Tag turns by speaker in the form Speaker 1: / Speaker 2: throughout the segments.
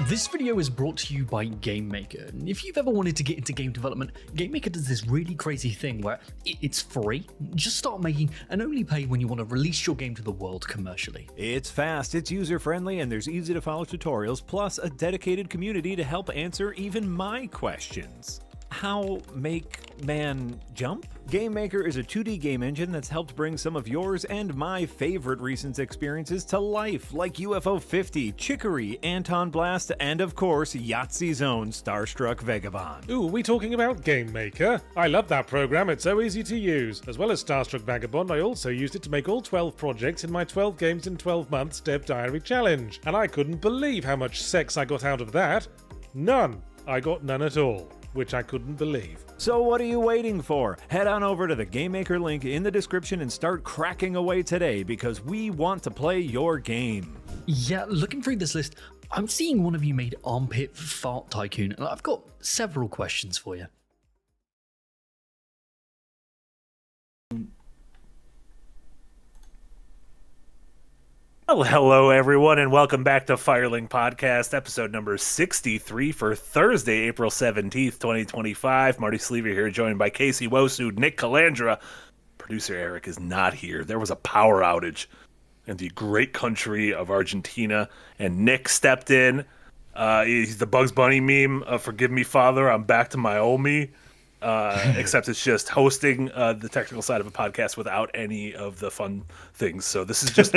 Speaker 1: This video is brought to you by GameMaker. If you've ever wanted to get into game development, GameMaker does this really crazy thing where it's free. Just start making and only pay when you want to release your game to the world commercially.
Speaker 2: It's fast, it's user-friendly, and there's easy-to-follow tutorials, plus a dedicated community to help answer even my questions. How make man jump? GameMaker is a 2D game engine that's helped bring some of yours and my favorite recent experiences to life, like UFO 50, Chicory, Anton Blast, and of course, Yahtzee's own Starstruck Vagabond.
Speaker 3: Ooh, we talking about GameMaker? I love that program, it's so easy to use. As well as Starstruck Vagabond, I also used it to make all 12 projects in my 12 games in 12 months Dev Diary challenge. And I couldn't believe how much sex I got out of that. None. I got none at all. Which I couldn't believe.
Speaker 2: So what are you waiting for? Head on over to the GameMaker link in the description and start cracking away today, because we want to play your game.
Speaker 1: Yeah, looking through this list, I'm seeing one of you made Armpit Fart Tycoon, and I've got several questions for you.
Speaker 4: Well, hello everyone, and welcome back to Firelink Podcast, episode number 63 for Thursday, April 17th, 2025. Marty Sleever here, joined by Casey Wosu, Nick Calandra. Producer Eric is not here. There was a power outage in the great country of Argentina, and Nick stepped in. He's the Bugs Bunny meme, forgive me, Father, I'm back to my old me. Except it's just hosting the technical side of a podcast without any of the fun things. So this is just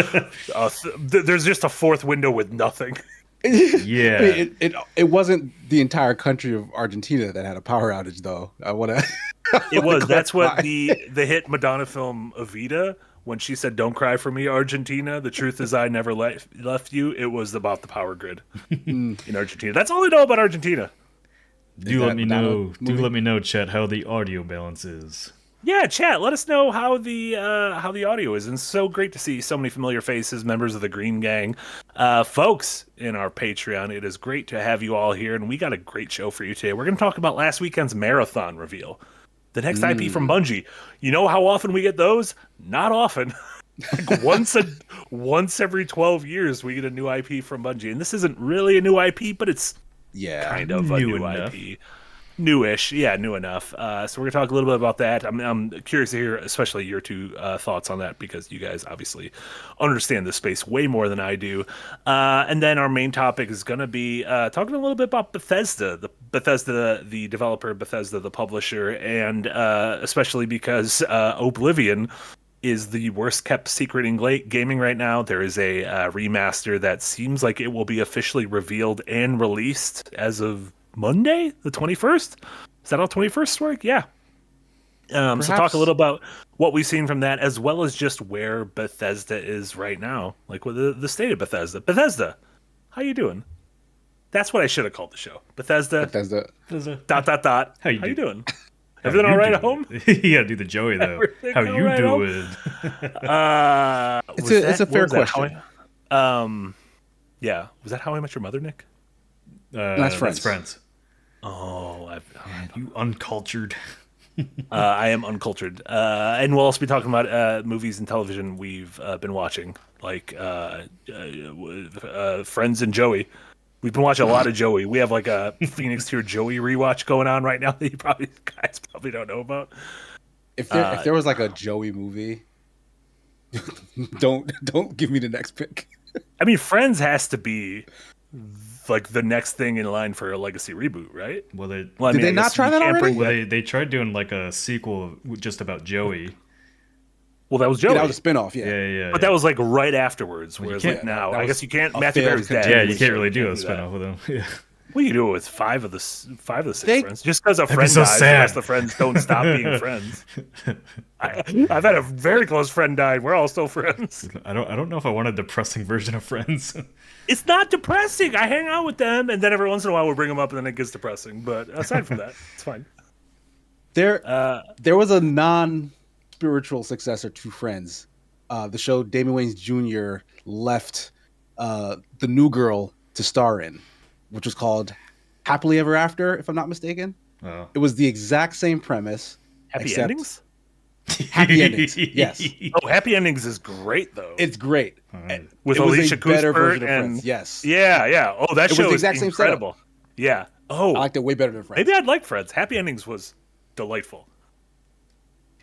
Speaker 4: there's just a fourth window with nothing.
Speaker 5: Yeah, it wasn't the entire country of Argentina that had a power outage, though.
Speaker 4: It was. That's what the hit Madonna film Evita, when she said "Don't cry for me, Argentina. The truth is I never left you." It was about the power grid in Argentina. That's all I know about Argentina.
Speaker 6: Do let me know, chat, how the audio balance is.
Speaker 4: Yeah, chat. Let us know how the audio is. And it's so great to see so many familiar faces, members of the Green Gang, folks in our Patreon. It is great to have you all here, and we got a great show for you today. We're going to talk about last weekend's marathon reveal, the next IP from Bungie. You know how often we get those? Not often. Like once every 12 years, we get a new IP from Bungie, and this isn't really a new IP, but it's kind of a new IP. Newish, yeah, new enough. So we're going to talk a little bit about that. I'm curious to hear, especially your two thoughts on that, because you guys obviously understand the space way more than I do. And then our main topic is going to be talking a little bit about Bethesda, the developer, Bethesda, the publisher, and especially because Oblivion is the worst kept secret in gaming right now. There is a remaster that seems like it will be officially revealed and released as of Monday, the 21st. Is that how 21st work? Yeah. So talk a little about what we've seen from that, as well as just where Bethesda is right now, like with the state of Bethesda. Bethesda, how you doing? That's what I should have called the show. Bethesda. Dot. How you doing? Everything all right at home?
Speaker 6: Yeah, do the Joey though.
Speaker 4: Everything
Speaker 6: how you
Speaker 4: right
Speaker 6: doing?
Speaker 5: It's a fair question.
Speaker 4: Yeah, was that How I Met Your Mother, Nick?
Speaker 5: That's
Speaker 6: Friends.
Speaker 4: Oh,
Speaker 6: you uncultured.
Speaker 4: I am uncultured. And we'll also be talking about movies and television we've been watching, like Friends and Joey. We've been watching a lot of Joey. We have like a Phoenix Tier Joey rewatch going on right now that you guys probably don't know about.
Speaker 5: If there was like a Joey movie, don't give me the next pick.
Speaker 4: I mean, Friends has to be like the next thing in line for a legacy reboot, right?
Speaker 6: Well,
Speaker 5: I mean, they not try that already?
Speaker 6: Well, they tried doing like a sequel just about Joey.
Speaker 4: Well, that was Joey.
Speaker 5: Yeah, that was a spinoff, yeah.
Speaker 6: Yeah.
Speaker 4: But that was like right afterwards, whereas like now, I guess you can't. Matthew Perry's dead.
Speaker 6: Yeah, you can't really do a spinoff with him. Yeah.
Speaker 4: Well, you do it with five of the six friends. Just because a friend
Speaker 6: so
Speaker 4: dies, the rest of the friends don't stop being friends. I've had a very close friend die. We're all still friends.
Speaker 6: I don't know if I want a depressing version of Friends.
Speaker 4: It's not depressing. I hang out with them, and then every once in a while we'll bring them up, and then it gets depressing. But aside from that, it's fine.
Speaker 5: There was a non-spiritual successor to Friends. The show Damon Wayans Jr. left the new girl to star in, which was called Happily Ever After, if I'm not mistaken.
Speaker 6: Oh.
Speaker 5: It was the exact same premise.
Speaker 4: Happy endings?
Speaker 5: Happy endings. Yes.
Speaker 4: Oh, Happy Endings is great though.
Speaker 5: It's great.
Speaker 4: With
Speaker 5: it was
Speaker 4: Alicia
Speaker 5: a better version
Speaker 4: Cuthbert
Speaker 5: of
Speaker 4: and
Speaker 5: Friends. Yes.
Speaker 4: Yeah. Oh, that
Speaker 5: was
Speaker 4: show
Speaker 5: the
Speaker 4: is
Speaker 5: exact same setup.
Speaker 4: incredible. Yeah. Oh,
Speaker 5: I liked it way better than Friends.
Speaker 4: maybe I'd like Friends. Happy Endings was delightful.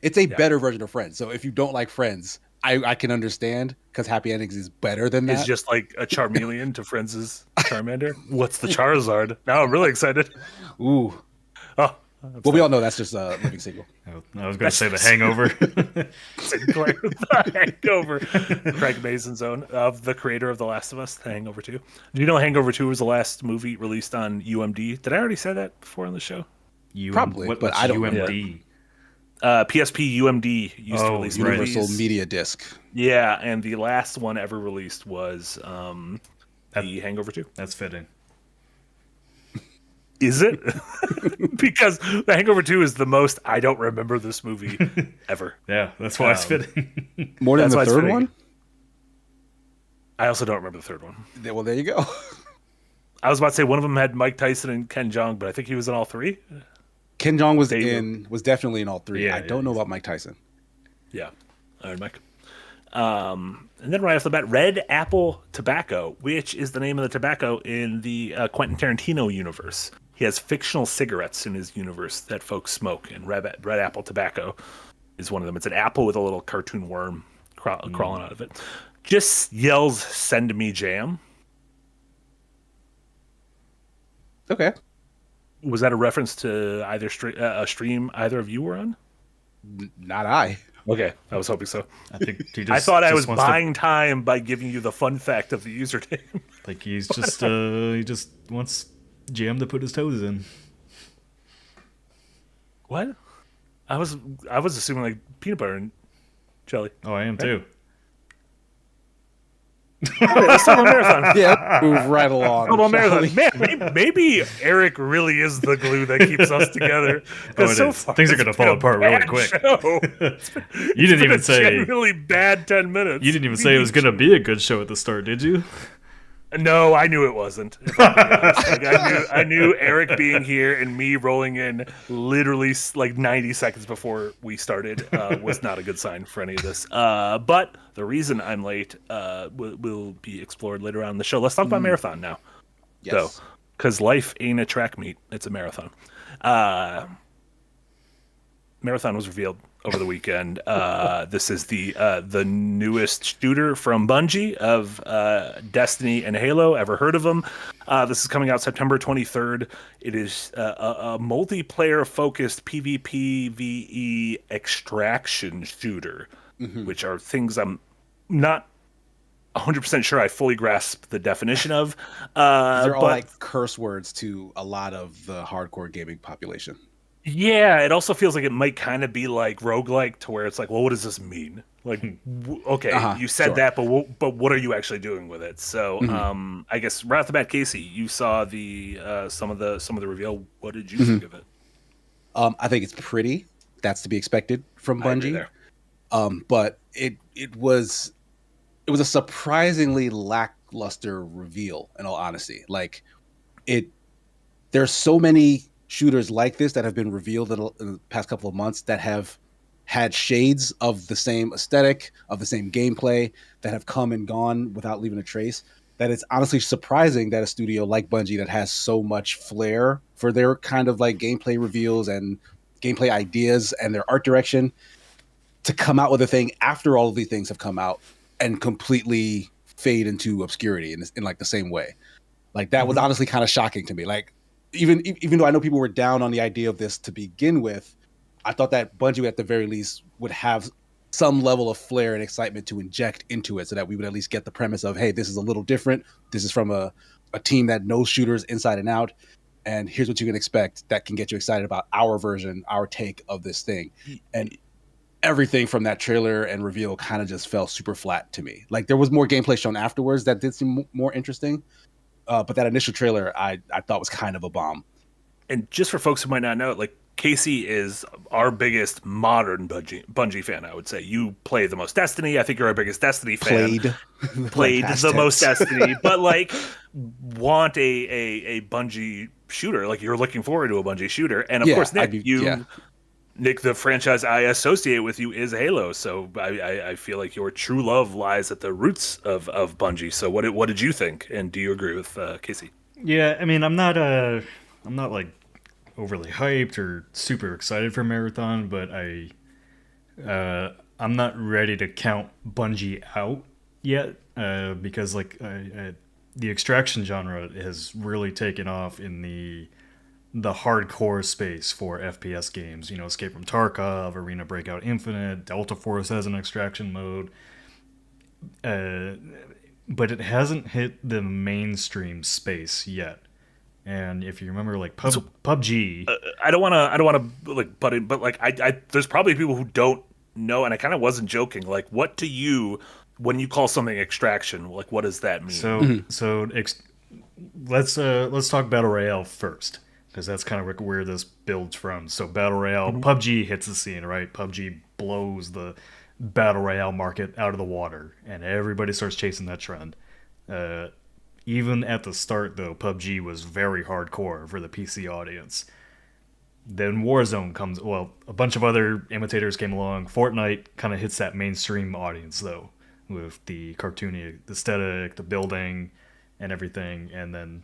Speaker 5: It's a better version of Friends. So if you don't like Friends, I can understand because Happy Endings is better than that.
Speaker 4: It's just like a Charmeleon to Friends' Charmander. What's the Charizard? Now I'm really excited.
Speaker 5: Ooh.
Speaker 4: Oh,
Speaker 5: well, we all know that's just a living sequel.
Speaker 6: I was going to say The Hangover.
Speaker 4: Sinclair, The Hangover. Craig Mazin's own, of the creator of The Last of Us, The Hangover 2. Do you know Hangover 2 was the last movie released on UMD? Did I already say that before on the show?
Speaker 5: Probably, but
Speaker 6: what's
Speaker 5: I don't
Speaker 6: UMD?
Speaker 4: PSP UMD used to release
Speaker 5: Universal
Speaker 4: movies.
Speaker 5: Media Disc.
Speaker 4: Yeah, and the last one ever released was The Hangover 2.
Speaker 6: That's fitting.
Speaker 4: Is it? Because The Hangover 2 is the most I don't remember this movie ever.
Speaker 6: Yeah, that's why it's fitting.
Speaker 5: More than the third one?
Speaker 4: I also don't remember the third one.
Speaker 5: Well, there you go.
Speaker 4: I was about to say one of them had Mike Tyson and Ken Jeong, but I think he was in all three.
Speaker 5: Ken Jeong was definitely in all three.
Speaker 6: Yeah,
Speaker 5: I don't know about Mike Tyson.
Speaker 4: Yeah. All right, Mike. And then right off the bat, Red Apple Tobacco, which is the name of the tobacco in the Quentin Tarantino universe. He has fictional cigarettes in his universe that folks smoke, and Red Apple Tobacco is one of them. It's an apple with a little cartoon worm crawling out of it. Just yells, "Send me jam."
Speaker 5: Okay.
Speaker 4: Was that a reference to either a stream either of you were on?
Speaker 5: Not I.
Speaker 4: Okay, I was hoping so.
Speaker 6: I think
Speaker 4: I thought I was buying time by giving you the fun fact of the username.
Speaker 6: Like he's just he just wants Jam to put his toes in.
Speaker 4: What? I was assuming like peanut butter and jelly.
Speaker 6: Oh, I am too.
Speaker 4: Let's talk about Marathon.
Speaker 5: Yeah, move right along.
Speaker 4: Talk about Marathon. Man, maybe Eric really is the glue that keeps us together.
Speaker 6: Oh, it is. Things are going to fall apart really quick. You didn't even say
Speaker 4: really bad 10 minutes.
Speaker 6: You didn't even say it was going to be a good show at the start, did you?
Speaker 4: No, I knew it wasn't. If I'm being honest. Like, I knew Eric being here and me rolling in literally like 90 seconds before we started was not a good sign for any of this. But the reason I'm late will be explored later on in the show. Let's talk about Marathon now.
Speaker 5: Yes.
Speaker 4: So, because life ain't a track meet; it's a marathon. Marathon was revealed over the weekend. This is the newest shooter from Bungie of Destiny and Halo. Ever heard of them? This is coming out September 23rd. It is a multiplayer-focused PvPvE extraction shooter, which are things I'm not 100% sure I fully grasp the definition of.
Speaker 5: They're all like curse words to a lot of the hardcore gaming population.
Speaker 4: Yeah, it also feels like it might kind of be like roguelike to where it's like, well, what does this mean? Like, okay, you said that, but what are you actually doing with it? So, I guess right off the bat, Casey, you saw the some of the reveal. What did you think of it?
Speaker 5: I think it's pretty. That's to be expected from Bungie. But it was a surprisingly lackluster reveal. In all honesty, like there's so many shooters like this that have been revealed in the past couple of months that have had shades of the same aesthetic, of the same gameplay, that have come and gone without leaving a trace, that it's honestly surprising that a studio like Bungie that has so much flair for their kind of like gameplay reveals and gameplay ideas and their art direction to come out with a thing after all of these things have come out and completely fade into obscurity in like the same way. Like that was honestly kind of shocking to me. Like, even though I know people were down on the idea of this to begin with, I thought that Bungie at the very least would have some level of flair and excitement to inject into it so that we would at least get the premise of, hey, this is a little different. This is from a team that knows shooters inside and out. And here's what you can expect that can get you excited about our version, our take of this thing. And everything from that trailer and reveal kind of just fell super flat to me. Like there was more gameplay shown afterwards that did seem more interesting. But that initial trailer, I thought was kind of a bomb.
Speaker 4: And just for folks who might not know, like Casey is our biggest modern Bungie fan, I would say. You play the most Destiny. I think you're our biggest Destiny fan. Played the most Destiny, but like want a Bungie shooter. Like you're looking forward to a Bungie shooter, and of course, Nick, Nick, the franchise I associate with you is Halo, so I feel like your true love lies at the roots of Bungie. So what did you think, and do you agree with Casey?
Speaker 6: Yeah, I mean, I'm not like overly hyped or super excited for Marathon, but I'm not ready to count Bungie out yet because like the extraction genre has really taken off in the hardcore space for FPS games. You know, Escape from Tarkov, Arena Breakout Infinite, Delta Force has an extraction mode. But it hasn't hit the mainstream space yet. And if you remember, like PUBG,
Speaker 4: I don't want to like butt in, but like I there's probably people who don't know, and I kind of wasn't joking. Like, what do you, when you call something extraction, like what does that mean?
Speaker 6: Let's talk Battle Royale first, because that's kind of where this builds from. So Battle Royale, PUBG hits the scene, right? PUBG blows the Battle Royale market out of the water, and everybody starts chasing that trend. Even at the start, though, PUBG was very hardcore for the PC audience. Then Warzone comes, well, a bunch of other imitators came along. Fortnite kind of hits that mainstream audience, though, with the cartoony aesthetic, the building, and everything. And then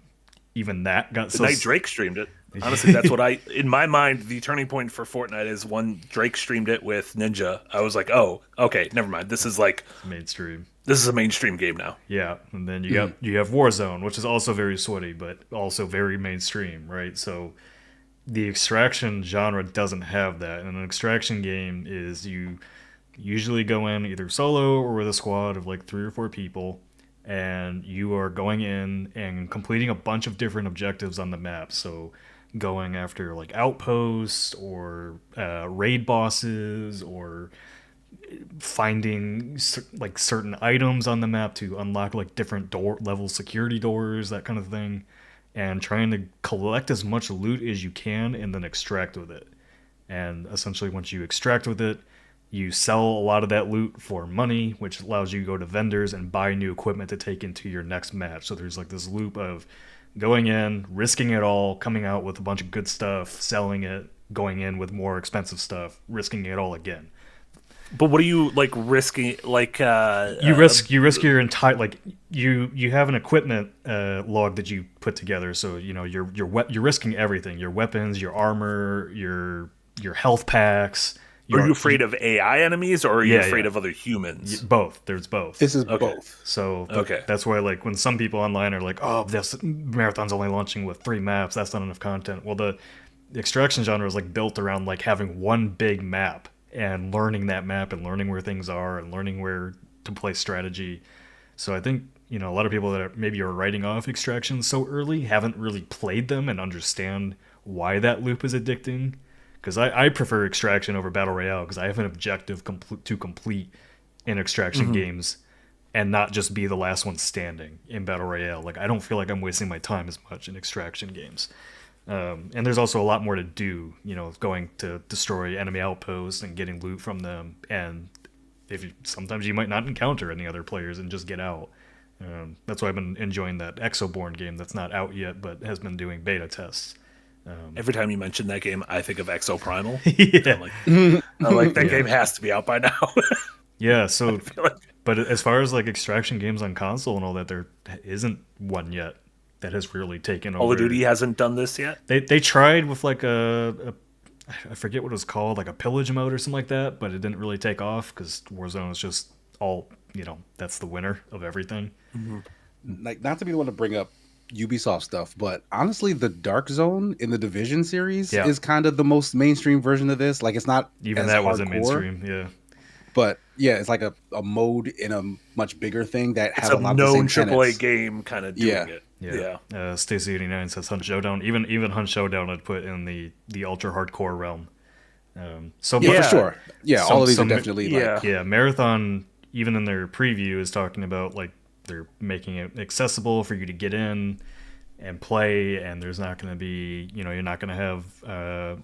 Speaker 6: even that got
Speaker 4: the night Drake streamed it. Honestly, that's what in my mind, the turning point for Fortnite is when Drake streamed it with Ninja. I was like, oh, okay, never mind. This is like
Speaker 6: mainstream.
Speaker 4: This is a mainstream game now.
Speaker 6: Yeah, and then you have Warzone, which is also very sweaty, but also very mainstream, right? So the extraction genre doesn't have that. And an extraction game is you usually go in either solo or with a squad of like 3 or 4 people, and you are going in and completing a bunch of different objectives on the map. So going after like outposts or raid bosses, or finding like certain items on the map to unlock like different door level security doors, that kind of thing, and trying to collect as much loot as you can and then extract with it. And essentially once you extract with it, you sell a lot of that loot for money, which allows you to go to vendors and buy new equipment to take into your next match. So there's like this loop of going in, risking it all, coming out with a bunch of good stuff, selling it, going in with more expensive stuff, risking it all again.
Speaker 4: But what are you like risking? Like
Speaker 6: you risk your entire, like you have an equipment log that you put together. So you know you're risking everything: your weapons, your armor, your health packs.
Speaker 4: Are you afraid of AI enemies, or are you afraid of other humans?
Speaker 6: Both. There's both.
Speaker 5: This is both.
Speaker 6: So that's why, like, when some people online are like, "Oh, this Marathon's only launching with 3 maps. That's not enough content." Well, the extraction genre is like built around like having one big map and learning that map and learning where things are and learning where to play strategy. So I think, you know, a lot of people that maybe are writing off extraction so early haven't really played them and understand why that loop is addicting. Because I prefer extraction over Battle Royale, because I have an objective to complete in extraction games and not just be the last one standing in Battle Royale. Like, I don't feel like I'm wasting my time as much in extraction games. And there's also a lot more to do, you know, going to destroy enemy outposts and getting loot from them. And sometimes you might not encounter any other players and just get out. That's why I've been enjoying that Exoborn game that's not out yet, but has been doing beta tests.
Speaker 4: Every time you mention that game, I think of Exo Primal.
Speaker 6: Yeah.
Speaker 4: I'm like that game has to be out by now.
Speaker 6: Yeah, so, but as far as like extraction games on console and all that, there isn't one yet that has really taken over.
Speaker 4: Call of Duty hasn't done this yet?
Speaker 6: They tried with like I forget what it was called, like a pillage mode or something like that, but it didn't really take off because Warzone is just all, you know, that's the winner of everything.
Speaker 5: Like, not to be the one to bring up Ubisoft stuff, but honestly, the Dark Zone in the Division series is kind of the most mainstream version of this. Like, it's not
Speaker 6: even that wasn't mainstream,
Speaker 5: but yeah, it's like a mode in a much bigger thing that has a lot of the
Speaker 4: known
Speaker 5: same
Speaker 4: AAA
Speaker 5: tenets.
Speaker 4: game kind of doing it.
Speaker 6: Yeah. Stacy 89 says Hunt Showdown. Even Hunt Showdown I'd put in the ultra hardcore realm.
Speaker 5: For sure. Yeah, all of these are definitely
Speaker 6: Marathon, even in their preview, is talking about like they're making it accessible for you to get in and play, and there's not going to be, you know, you're not going to have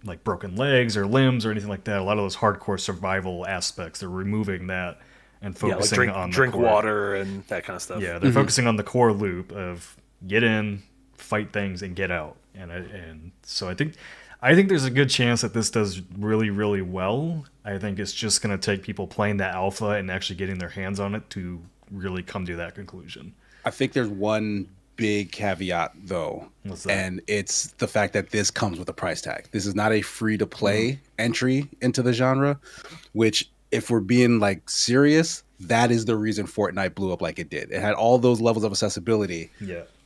Speaker 6: like broken legs or limbs or anything like that. A lot of those hardcore survival aspects, they're removing that and focusing on
Speaker 4: drink
Speaker 6: the core.
Speaker 4: water and that kind of stuff.
Speaker 6: Yeah, they're focusing on the core loop of get in, fight things, and get out. And so I think I think there's a good chance that this does really, really well. I think it's just going to take people playing the alpha and actually getting their hands on it to really come to that conclusion.
Speaker 5: I think there's one big caveat though,
Speaker 6: What's that?
Speaker 5: and it's the fact that this comes with a price tag. This is not a free to play entry into the genre, which, if we're being like serious, that is the reason Fortnite blew up like it did. It had all those levels of accessibility,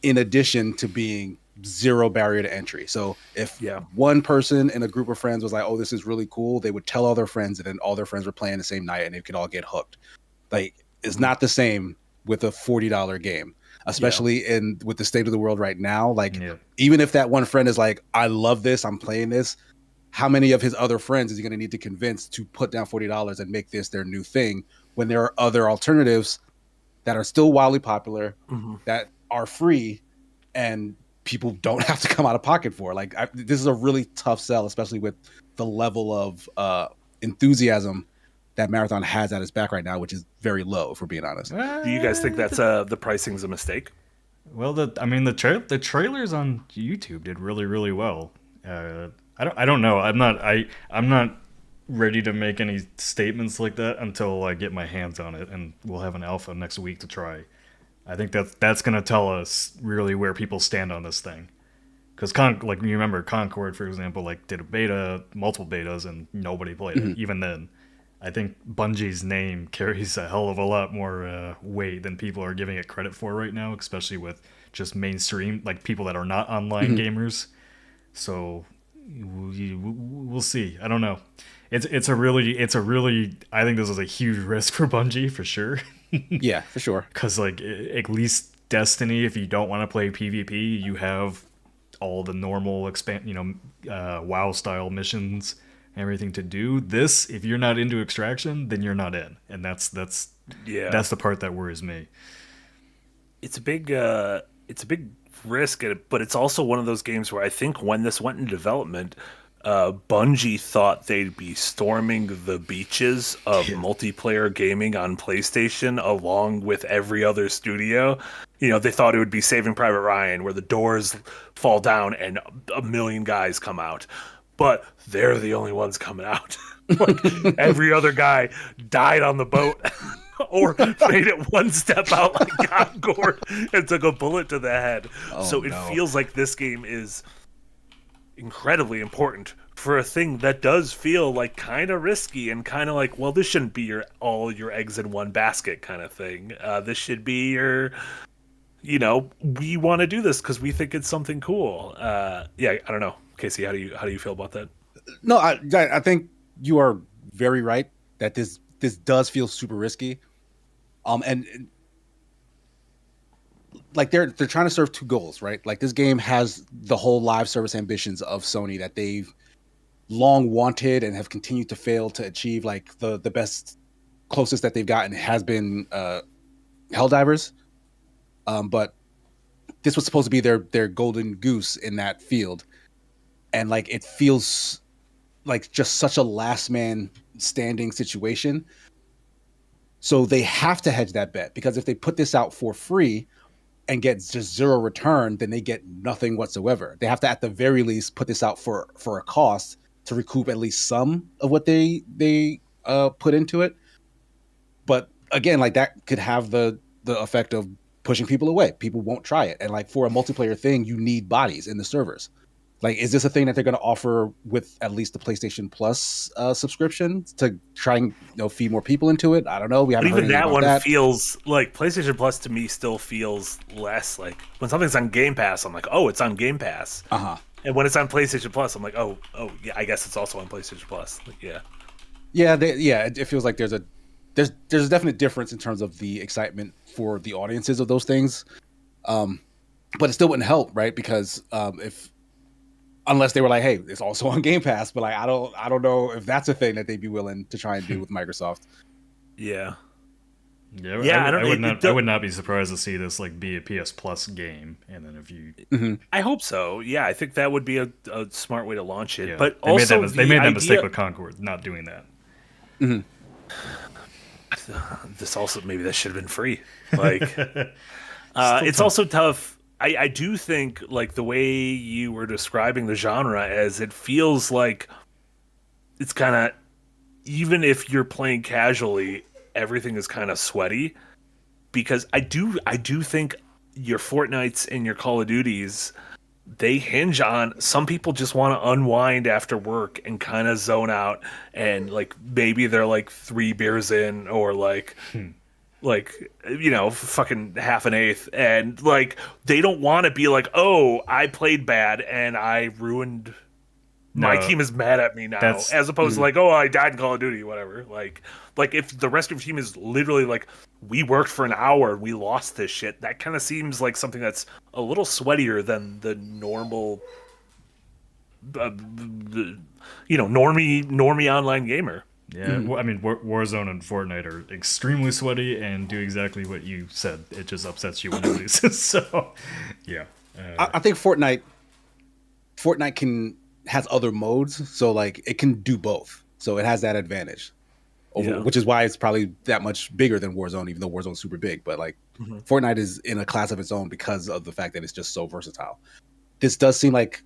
Speaker 5: in addition to being zero barrier to entry. So if one person in a group of friends was like, "Oh, this is really cool," they would tell all their friends, and then all their friends were playing the same night, and they could all get hooked. Like, it's not the same with a $40 game, especially with the state of the world right now. Like, even if that one friend is like, "I love this, I'm playing this," how many of his other friends is he going to need to convince to put down $40 and make this their new thing, when there are other alternatives that are still wildly popular, that are free, and people don't have to come out of pocket for? Like, this is a really tough sell, especially with the level of enthusiasm that Marathon has at its back right now, which is very low, if we're being honest.
Speaker 4: Do you guys think that's the pricing's a mistake?
Speaker 6: Well, the trailers on YouTube did really, really well. I don't know. I'm not ready to make any statements like that until I get my hands on it, and we'll have an alpha next week to try. I think that's going to tell us really where people stand on this thing. Because like you remember, Concord, for example, like did a beta, multiple betas, and nobody played it. Even then, I think Bungie's name carries a hell of a lot more weight than people are giving it credit for right now, especially with just mainstream, like people that are not online gamers. So we'll see. I don't know. It's a really. I think this is a huge risk for Bungie for sure.
Speaker 5: Yeah, for sure.
Speaker 6: Because like at least Destiny, if you don't want to play PvP, you have all the normal WoW style missions, everything to do. This, if you're not into extraction, then you're not in, and that's the part that worries me.
Speaker 4: It's a big risk, but it's also one of those games where I think when this went into development, Bungie thought they'd be storming the beaches of multiplayer gaming on PlayStation along with every other studio. They thought it would be Saving Private Ryan, where the doors fall down and a million guys come out. But they're the only ones coming out. Like, every other guy died on the boat or made it one step out like got gored and took a bullet to the head. It feels like this game is incredibly important for a thing that does feel like kind of risky and kind of like, well, this shouldn't be all your eggs in one basket kind of thing. This should be your, we want to do this because we think it's something cool. I don't know. Casey, how do you feel about that?
Speaker 5: No, I think you are very right that this does feel super risky. And like they're trying to serve two goals, right? Like, this game has the whole live service ambitions of Sony that they've long wanted and have continued to fail to achieve. Like, the best, closest that they've gotten has been Helldivers. But this was supposed to be their golden goose in that field. And like, it feels like just such a last man standing situation. So they have to hedge that bet, because if they put this out for free and get just zero return, then they get nothing whatsoever. They have to, at the very least, put this out for a cost to recoup at least some of what they put into it. But again, like, that could have the effect of pushing people away. People won't try it. And like, for a multiplayer thing, you need bodies in the servers. Like, is this a thing that they're going to offer with at least the PlayStation Plus subscription to try and feed more people into it? I don't know. We haven't heard anything about that.
Speaker 4: Feels like PlayStation Plus to me still feels less like, when something's on Game Pass, I'm like, oh, it's on Game Pass. And when it's on PlayStation Plus, I'm like, oh yeah, I guess it's also on PlayStation Plus. Like,
Speaker 5: it feels like there's a definite difference in terms of the excitement for the audiences of those things. But it still wouldn't help, right? Because unless they were like, hey, it's also on Game Pass, but like, I don't know if that's a thing that they'd be willing to try and do with Microsoft.
Speaker 6: I don't know. I would not be surprised to see this like be a PS Plus game, and then if you,
Speaker 4: I hope so. Yeah, I think that would be a smart way to launch it.
Speaker 6: Yeah.
Speaker 4: But
Speaker 6: they
Speaker 4: also,
Speaker 6: made that mistake with Concord, not doing that.
Speaker 4: This also, maybe that should have been free. Like, it's also tough. I do think like the way you were describing the genre, as it feels like it's kind of, even if you're playing casually, everything is kind of sweaty, because I do think your Fortnites and your Call of Duties, they hinge on, some people just want to unwind after work and kind of zone out, and like maybe they're like 3 beers in, or like fucking half an eighth, and like they don't want to be like, oh, I played bad and I ruined, my team is mad at me now, as opposed to like, oh, I died in Call of Duty, whatever. Like if the rest of your team is literally like, we worked for an hour and we lost this shit, that kind of seems like something that's a little sweatier than the normal, normie online gamer.
Speaker 6: Yeah, well, I mean, Warzone and Fortnite are extremely sweaty and do exactly what you said. It just upsets you when you lose. So, yeah.
Speaker 5: I think Fortnite has other modes, so like it can do both. So it has that advantage, which is why it's probably that much bigger than Warzone, even though Warzone's super big. But like Fortnite is in a class of its own because of the fact that it's just so versatile. This does seem like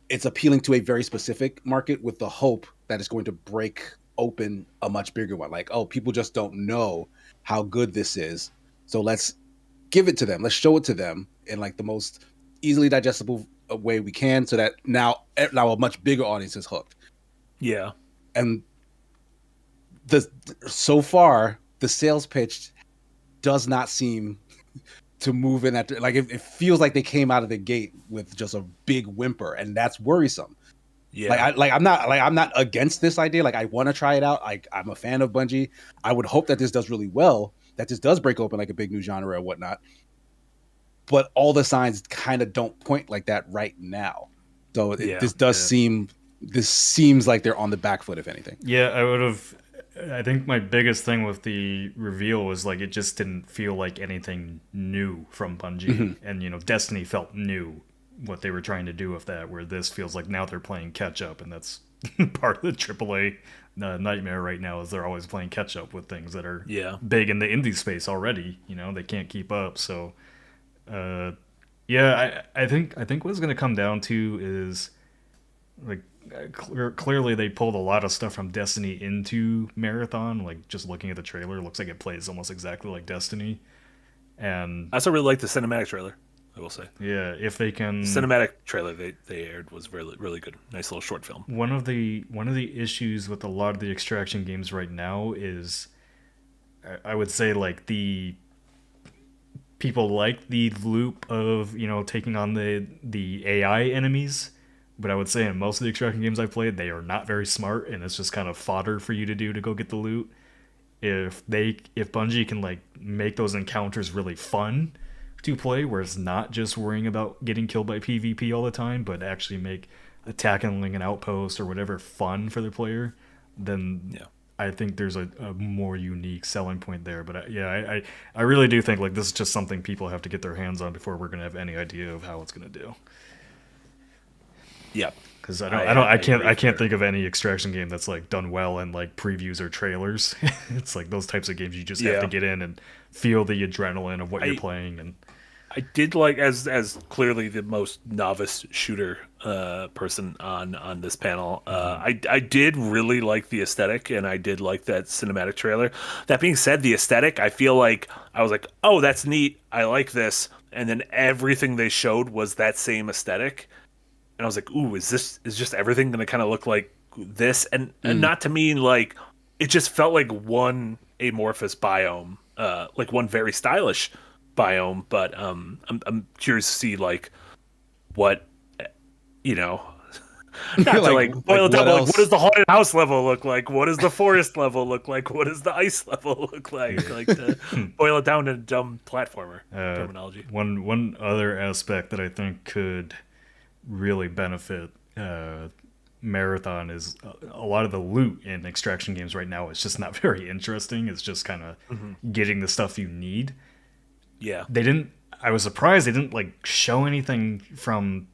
Speaker 5: it's appealing to a very specific market with the hope that it's going to break open a much bigger one. Like, oh, people just don't know how good this is, so let's give it to them. Let's show it to them in like the most easily digestible way we can, so that now a much bigger audience is hooked.
Speaker 4: Yeah.
Speaker 5: And so far the sales pitch does not seem to move in that, like it feels like they came out of the gate with just a big whimper, and that's worrisome. Yeah, I'm not against this idea. Like, I want to try it out. I'm a fan of Bungie. I would hope that this does really well, that this does break open like a big new genre or whatnot. But all the signs kind of don't point like that right now. So this seems like they're on the back foot, if anything.
Speaker 6: Yeah, I think my biggest thing with the reveal was like, it just didn't feel like anything new from Bungie. And, Destiny felt new, what they were trying to do with that, where this feels like now they're playing catch up, and that's part of the AAA nightmare right now, is they're always playing catch up with things that are big in the indie space already. They can't keep up. So I think what it's going to come down to is like, clearly they pulled a lot of stuff from Destiny into Marathon. Like, just looking at the trailer, it looks like it plays almost exactly like Destiny. And
Speaker 4: I also really like the cinematic trailer, I will say.
Speaker 6: Yeah, if they can,
Speaker 4: the cinematic trailer they aired was really, really good. Nice little short film.
Speaker 6: One of the issues with a lot of the extraction games right now is, I would say, like, the people like the loop of taking on the AI enemies, but I would say in most of the extraction games I've played, they are not very smart, and it's just kind of fodder for you to do to go get the loot. If Bungie can like make those encounters really fun to play, where it's not just worrying about getting killed by PvP all the time, but actually make attacking an outpost or whatever fun for the player, then I think there's a more unique selling point there. But I really do think like this is just something people have to get their hands on before we're gonna have any idea of how it's gonna do.
Speaker 4: Yeah,
Speaker 6: because I can't think of any extraction game that's like done well in like previews or trailers. It's like those types of games you just have to get in and feel the adrenaline of what you're playing. And
Speaker 4: I did like, as clearly the most novice shooter person on this panel, I did really like the aesthetic, and I did like that cinematic trailer. That being said, the aesthetic, I feel like I was like, oh, that's neat, I like this, and then everything they showed was that same aesthetic. And I was like, ooh, is just everything going to kind of look like this? And not to mean like, it just felt like one amorphous biome, like one very stylish biome. But I'm curious to see like what, not to like boil it down, but like, what does the haunted house level look like? What does the forest level look like? What does the ice level look like? Like, to boil it down to dumb platformer terminology.
Speaker 6: One other aspect that I think could really benefit Marathon is a lot of the loot in extraction games right now is just not very interesting. It's just kind of getting the stuff you need.
Speaker 4: Yeah,
Speaker 6: I was surprised they didn't like show anything from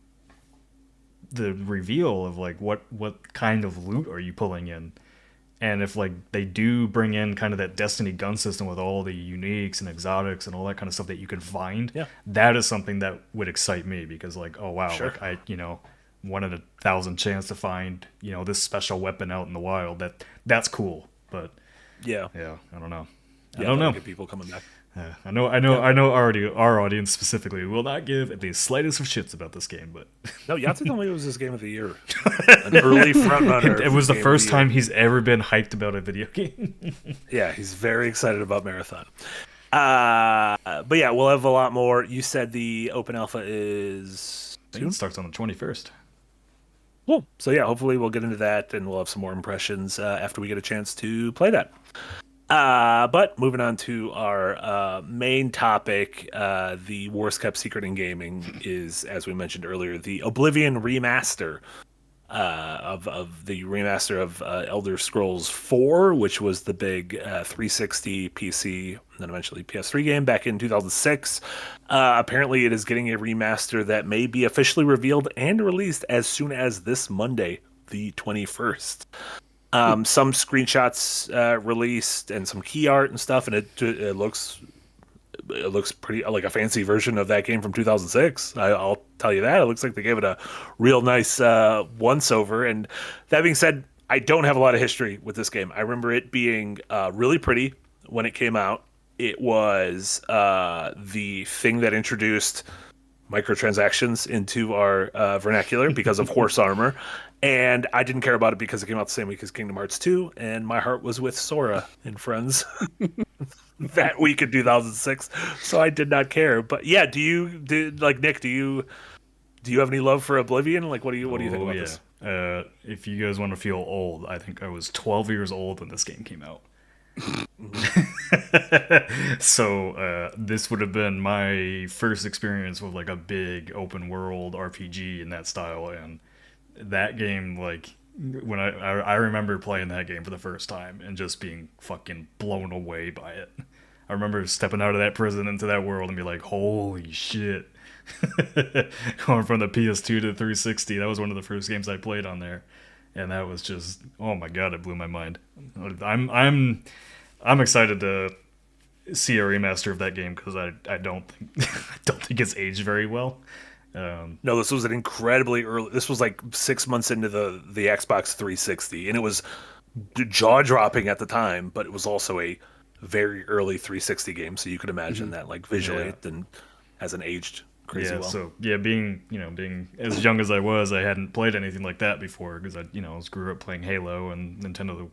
Speaker 6: the reveal of like what kind of loot are you pulling in. And if like they do bring in kind of that Destiny gun system with all the uniques and exotics and all that kind of stuff that you can find, that is something that would excite me, because like, oh wow, like I, you know, 1 in 1,000 chance to find, you know, this special weapon out in the wild. That's cool. But yeah, I don't know. I don't know.
Speaker 4: Get people coming back.
Speaker 6: I know. Already, our audience specifically will not give the slightest of shits about this game, but
Speaker 4: no, Yahtzee told me it was his game of the year, an early front runner.
Speaker 6: It was the first time he's ever been hyped about a video game.
Speaker 4: Yeah, he's very excited about Marathon. But yeah, we'll have a lot more. You said the open alpha is
Speaker 6: It starts on the 21st.
Speaker 4: Cool. So yeah, hopefully we'll get into that, and we'll have some more impressions after we get a chance to play that. But moving on to our main topic, the worst kept secret in gaming is, as we mentioned earlier, the Oblivion Remaster of the remaster of Elder Scrolls 4, which was the big 360 PC and then eventually PS3 game back in 2006. Apparently, it is getting a remaster that may be officially revealed and released as soon as this Monday, the 21st. Some screenshots released and some key art and stuff, and it looks pretty like a fancy version of that game from 2006. I'll tell you that. It looks like they gave it a real nice once over. And that being said, I don't have a lot of history with this game. I remember it being really pretty when it came out. It was the thing that introduced microtransactions into our vernacular because of horse armor. And I didn't care about it because it came out the same week as Kingdom Hearts 2, and my heart was with Sora and Friends that week in 2006, so I did not care. But yeah, Nick, do you have any love for Oblivion? Like, what do you think about this?
Speaker 6: If you guys want to feel old, I think I was 12 years old when this game came out. So this would have been my first experience with like a big open world RPG in that style, and that game, like, when I remember playing that game for the first time and just being fucking blown away by it. I remember stepping out of that prison into that world and be like, holy shit. Going from the PS2 to 360, that was one of the first games I played on there, and that was just, oh my god, it blew my mind. I'm excited to see a remaster of that game, because I don't think it's aged very well.
Speaker 4: No, this was an incredibly early. This was like 6 months into the Xbox 360, and it was jaw dropping at the time. But it was also a very early 360 game, so you could imagine that, like, visually, it hasn't aged crazy well.
Speaker 6: So being as young as I was, I hadn't played anything like that before, because I grew up playing Halo and Nintendo,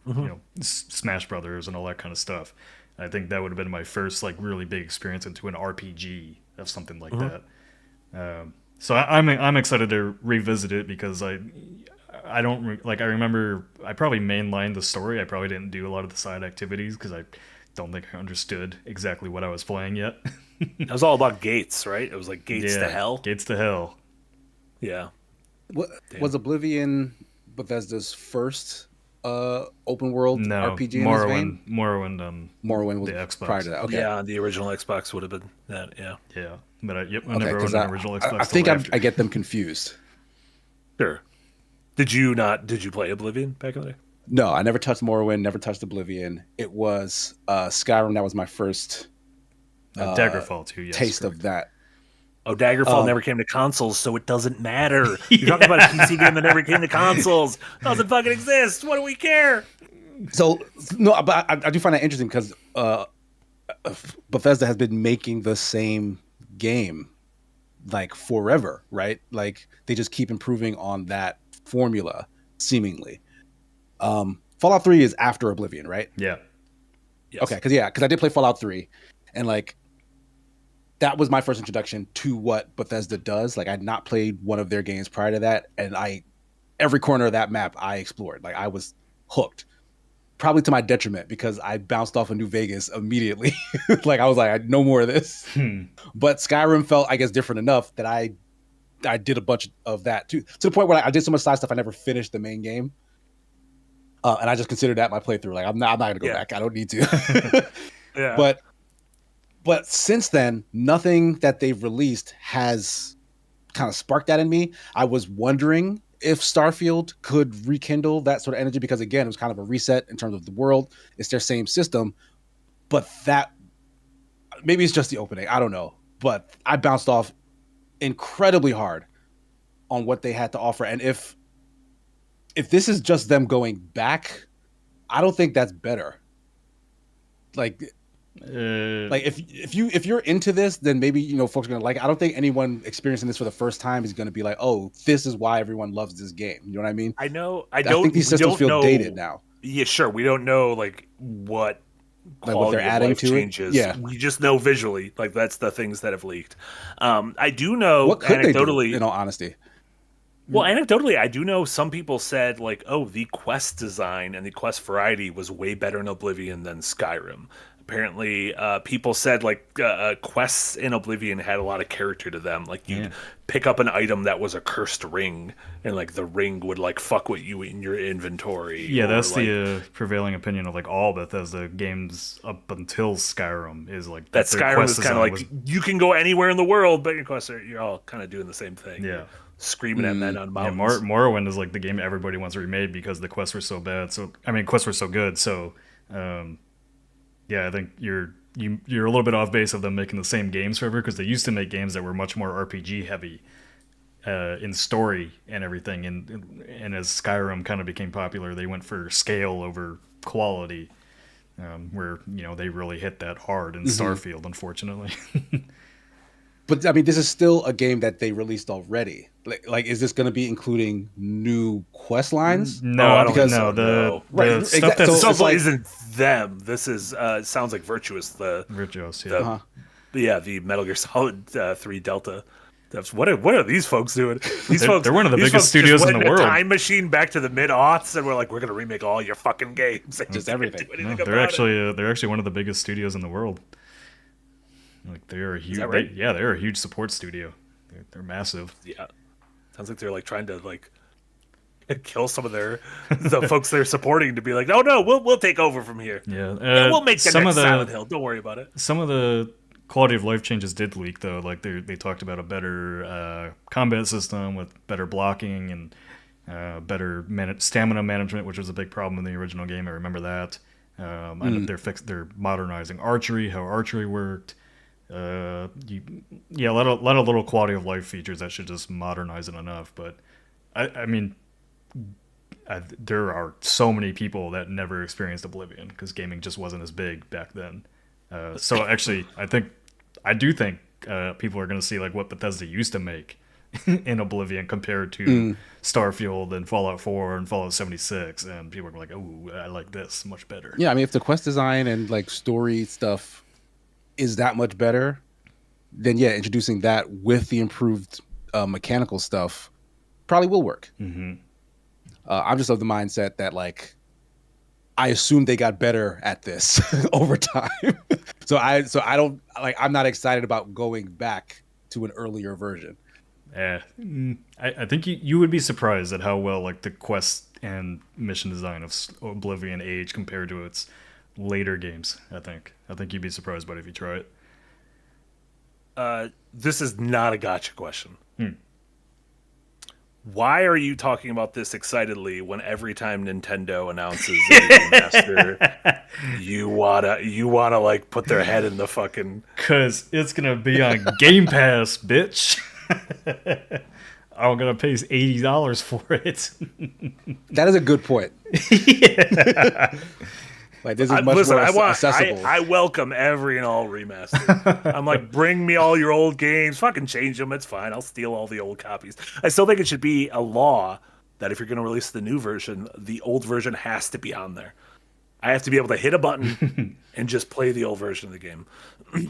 Speaker 6: Smash Brothers and all that kind of stuff. I think that would have been my first like really big experience into an RPG of something like that. So I'm excited to revisit it, because I remember I probably mainlined the story. I probably didn't do a lot of the side activities because I don't think I understood exactly what I was playing yet.
Speaker 4: It was all about gates, right? It was like gates to hell.
Speaker 6: Gates to hell.
Speaker 4: Yeah.
Speaker 5: Was Oblivion Bethesda's first open world RPG in this vein?
Speaker 6: Morrowind
Speaker 5: was
Speaker 6: the Xbox.
Speaker 5: prior to that. Okay.
Speaker 4: Yeah, the original Xbox would have been that. Yeah.
Speaker 6: Yeah, but I never owned an original Xbox.
Speaker 5: I think I get them confused.
Speaker 4: Sure. Did you play Oblivion back in the day?
Speaker 5: No, I never touched Morrowind. Never touched Oblivion. It was Skyrim. That was my first
Speaker 6: Daggerfall too. Yes,
Speaker 5: taste
Speaker 6: correct.
Speaker 5: of that.
Speaker 4: Oh, Daggerfall never came to consoles, so it doesn't matter. You're talking about a PC game that never came to consoles. Doesn't fucking exist. What do we care?
Speaker 5: So, no, but I do find that interesting, because Bethesda has been making the same game like forever, right? Like, they just keep improving on that formula, seemingly. Fallout 3 is after Oblivion, right?
Speaker 6: Yeah.
Speaker 4: Yes.
Speaker 5: Okay, because I did play Fallout 3, and like, that was my first introduction to what Bethesda does. Like, I'd not played one of their games prior to that, and every corner of that map I explored. Like, I was hooked, probably to my detriment, because I bounced off of New Vegas immediately. Like, I was like, no more of this. But Skyrim felt, I guess, different enough that I did a bunch of that too, to the point where I did so much side stuff I never finished the main game. And I just considered that my playthrough. Like, I'm not going to go back. I don't need to.
Speaker 4: Yeah.
Speaker 5: But since then, nothing that they've released has kind of sparked that in me. I was wondering if Starfield could rekindle that sort of energy, because again, it was kind of a reset in terms of the world. It's their same system, but that maybe it's just the opening. I don't know, but I bounced off incredibly hard on what they had to offer. And if this is just them going back, I don't think that's better. Like if you're into this, then maybe, you know, folks are gonna like it. I don't think anyone experiencing this for the first time is gonna be like, oh, this is why everyone loves this game. You know what I mean?
Speaker 4: I
Speaker 5: think these systems feel dated now.
Speaker 4: Yeah, sure. We don't know like what
Speaker 5: they're adding to
Speaker 4: changes.
Speaker 5: it. Yeah,
Speaker 4: we just know visually. Like that's the things that have leaked. I do know
Speaker 5: what could
Speaker 4: anecdotally,
Speaker 5: they do, in all honesty.
Speaker 4: Well, anecdotally, I do know some people said like, oh, the quest design and the quest variety was way better in Oblivion than Skyrim. Apparently, people said like quests in Oblivion had a lot of character to them. Like you'd pick up an item that was a cursed ring, and like the ring would like fuck with you in your inventory.
Speaker 6: Yeah, that's like, the prevailing opinion of like all Bethesda games up until Skyrim is like
Speaker 4: that Skyrim is kind of like you can go anywhere in the world, but your quests you're all kind of doing the same thing.
Speaker 6: Yeah.
Speaker 4: Screaming at men on mountains.
Speaker 6: Yeah, Morrowind is like the game everybody wants remade because the quests were so bad. So I mean, quests were so good. So, yeah, I think you're a little bit off base of them making the same games forever, because they used to make games that were much more RPG heavy in story and everything. And as Skyrim kind of became popular, they went for scale over quality, where you know they really hit that hard in Starfield, unfortunately.
Speaker 5: But I mean, this is still a game that they released already. Like, is this going to be including new quest lines?
Speaker 6: No, I don't think so. The stuff that's
Speaker 4: so isn't them. This is sounds like Virtuous. The Metal Gear Solid 3 Delta. What are these folks doing?
Speaker 6: They're one of the biggest studios in the world.
Speaker 4: Time machine back to the mid-aughts, and we're like, we're gonna remake all your fucking games.
Speaker 5: Just everything.
Speaker 6: They're actually one of the biggest studios in the world. Like they're a huge,
Speaker 4: right?
Speaker 6: They're a huge support studio. They're massive.
Speaker 4: Yeah, sounds like they're like trying to like kill some of the folks they're supporting to be like, oh no, we'll take over from here.
Speaker 6: Yeah,
Speaker 4: we'll make the next Silent Hill. Don't worry about it.
Speaker 6: Some of the quality of life changes did leak though. Like they talked about a better combat system with better blocking and better stamina management, which was a big problem in the original game. I remember that. I know they're modernizing archery, how archery worked. A lot of little quality of life features that should just modernize it enough. But I mean, there are so many people that never experienced Oblivion because gaming just wasn't as big back then. So actually, I do think people are going to see like what Bethesda used to make in Oblivion compared to Starfield and Fallout 4 and Fallout 76, and people are like, "Oh, I like this much better."
Speaker 5: Yeah, I mean, if the quest design and like story stuff is that much better, then yeah, introducing that with the improved mechanical stuff probably will work. I'm just of the mindset that like I assume they got better at this over time. so I don't like, I'm not excited about going back to an earlier version.
Speaker 6: I think you would be surprised at how well like the quest and mission design of Oblivion age compared to its later games. I think you'd be surprised by it if you try it.
Speaker 4: This is not a gotcha question. Why are you talking about this excitedly when every time Nintendo announces a remaster, you wanna like put their head in the fucking?
Speaker 6: Cause it's gonna be on Game Pass, bitch. I'm gonna pay $80 for it.
Speaker 5: That is a good point. Yeah. Like this is much more accessible.
Speaker 4: I welcome every and all remaster. I'm like, bring me all your old games. Fucking change them. It's fine. I'll steal all the old copies. I still think it should be a law that if you're going to release the new version, the old version has to be on there. I have to be able to hit a button and just play the old version of the game.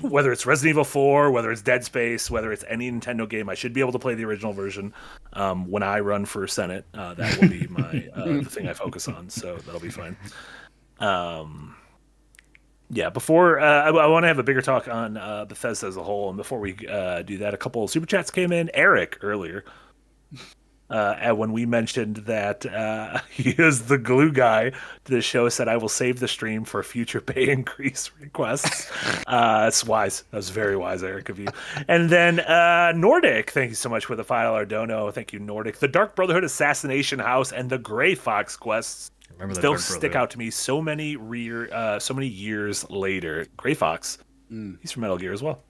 Speaker 4: Whether it's Resident Evil 4, whether it's Dead Space, whether it's any Nintendo game, I should be able to play the original version. When I run for Senate, that will be my the thing I focus on. So that'll be fine. Before I want to have a bigger talk on Bethesda as a whole, and before we do that, a couple of super chats came in. Eric earlier and when we mentioned that he is the glue guy, the show said, "I will save the stream for future pay increase requests." That's wise. That was very wise, Eric, of you. And then Nordic, thank you so much for the $5 dono. Thank you, Nordic. The Dark Brotherhood Assassination House and the Gray Fox quests still stick out to me so many years later. Gray Fox, he's from Metal Gear as well.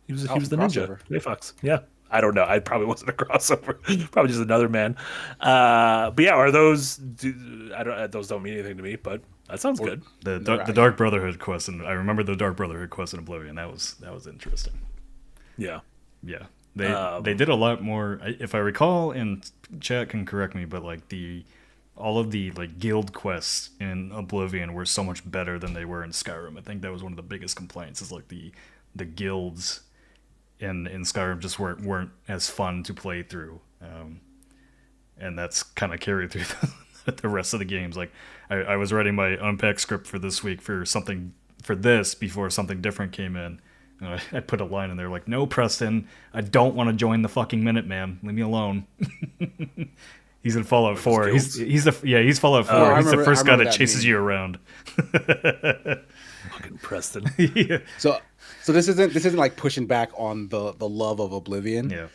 Speaker 4: He was the ninja. Gray Fox, yeah. I don't know. I probably wasn't a crossover. Probably just another man. But yeah, are those? Those don't mean anything to me. But that sounds good.
Speaker 6: The Dark Brotherhood quest, and I remember the Dark Brotherhood quest in Oblivion. That was interesting.
Speaker 4: Yeah.
Speaker 6: They did a lot more. If I recall, and chat can correct me, but like all of the like guild quests in Oblivion were so much better than they were in Skyrim. I think that was one of the biggest complaints. Is like the guilds in Skyrim just weren't as fun to play through, and that's kind of carried through the rest of the games. Like I was writing my unpack script for this week for this before something different came in, and I put a line in there like, "No, Preston, I don't want to join the fucking Minuteman. Leave me alone." He's in Fallout 4. He's Fallout 4. He's the first guy that chases you around.
Speaker 4: Fucking Preston.
Speaker 6: Yeah.
Speaker 5: So this isn't like pushing back on the love of Oblivion.
Speaker 6: Yeah.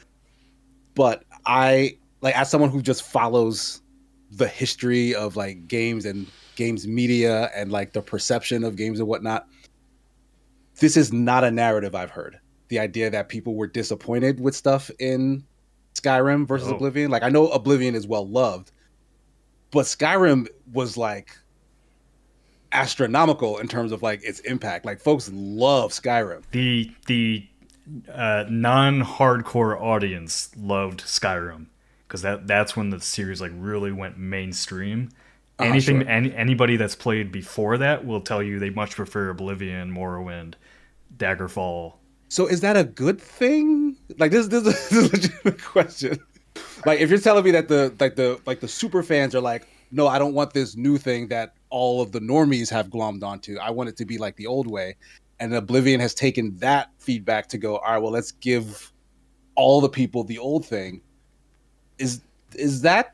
Speaker 5: But I like, as someone who just follows the history of like games and games media and like the perception of games and whatnot, this is not a narrative I've heard. The idea that people were disappointed with stuff in Skyrim versus Oblivion. Like, I know Oblivion is well loved, but Skyrim was like astronomical in terms of like its impact. Like, folks love Skyrim.
Speaker 6: The non-hardcore audience loved Skyrim because that's when the series like really went mainstream. Anybody that's played before that will tell you they much prefer Oblivion, Morrowind, Daggerfall.
Speaker 5: So is that a good thing? Like, this is a legitimate question. Like, if you're telling me that the super fans are like, no, I don't want this new thing that all of the normies have glommed onto. I want it to be like the old way. And Oblivion has taken that feedback to go, all right, well, let's give all the people the old thing. Is that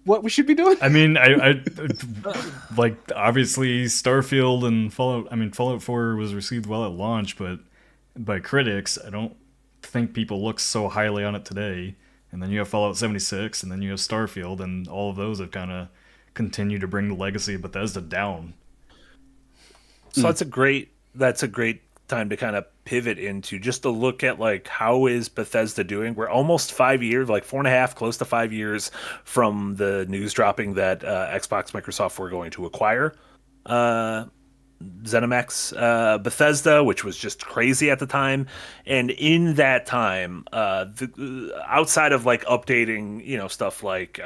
Speaker 5: what we should be doing?
Speaker 6: I mean, I like, obviously Starfield and Fallout. I mean, Fallout 4 was received well at launch, but by critics, I don't think people look so highly on it today. And then you have Fallout 76, and then you have Starfield, and all of those have kind of continued to bring the legacy of Bethesda down.
Speaker 4: So that's a great time to kind of pivot into just to look at like, how is Bethesda doing? We're almost 5 years, like 4.5, close to 5 years from the news dropping that Xbox, Microsoft were going to acquire ZeniMax Bethesda, which was just crazy at the time. And in that time, outside of like updating, stuff like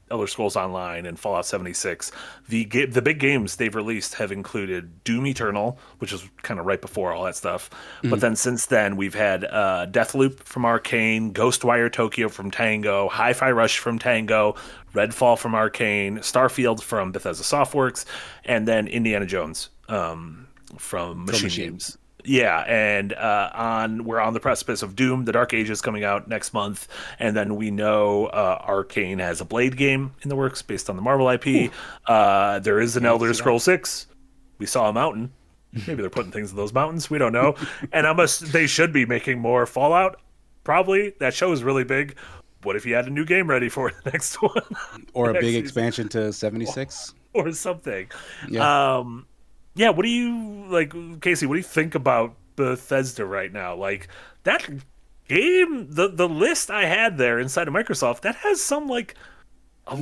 Speaker 4: Elder Scrolls Online and Fallout 76, the big games they've released have included Doom Eternal, which is kind of right before all that stuff. But then since then, we've had Deathloop from Arcane, Ghostwire Tokyo from Tango, Hi-Fi Rush from Tango, Redfall from Arcane, Starfield from Bethesda Softworks, and then Indiana Jones from Machine Games. Yeah, and we're on the precipice of Doom, The Dark Ages, coming out next month, and then we know Arcane has a Blade game in the works based on the Marvel IP. There is an Elder Scrolls 6. We saw a mountain. Maybe they're putting things in those mountains. We don't know. And they should be making more Fallout. Probably. That show is really big. What if you had a new game ready for the next one?
Speaker 5: Or a big expansion to 76?
Speaker 4: Or something.
Speaker 5: Yeah.
Speaker 4: Yeah, what do you, like, Casey, what do you think about Bethesda right now? Like, that game, the list I had there inside of Microsoft, that has some, like, a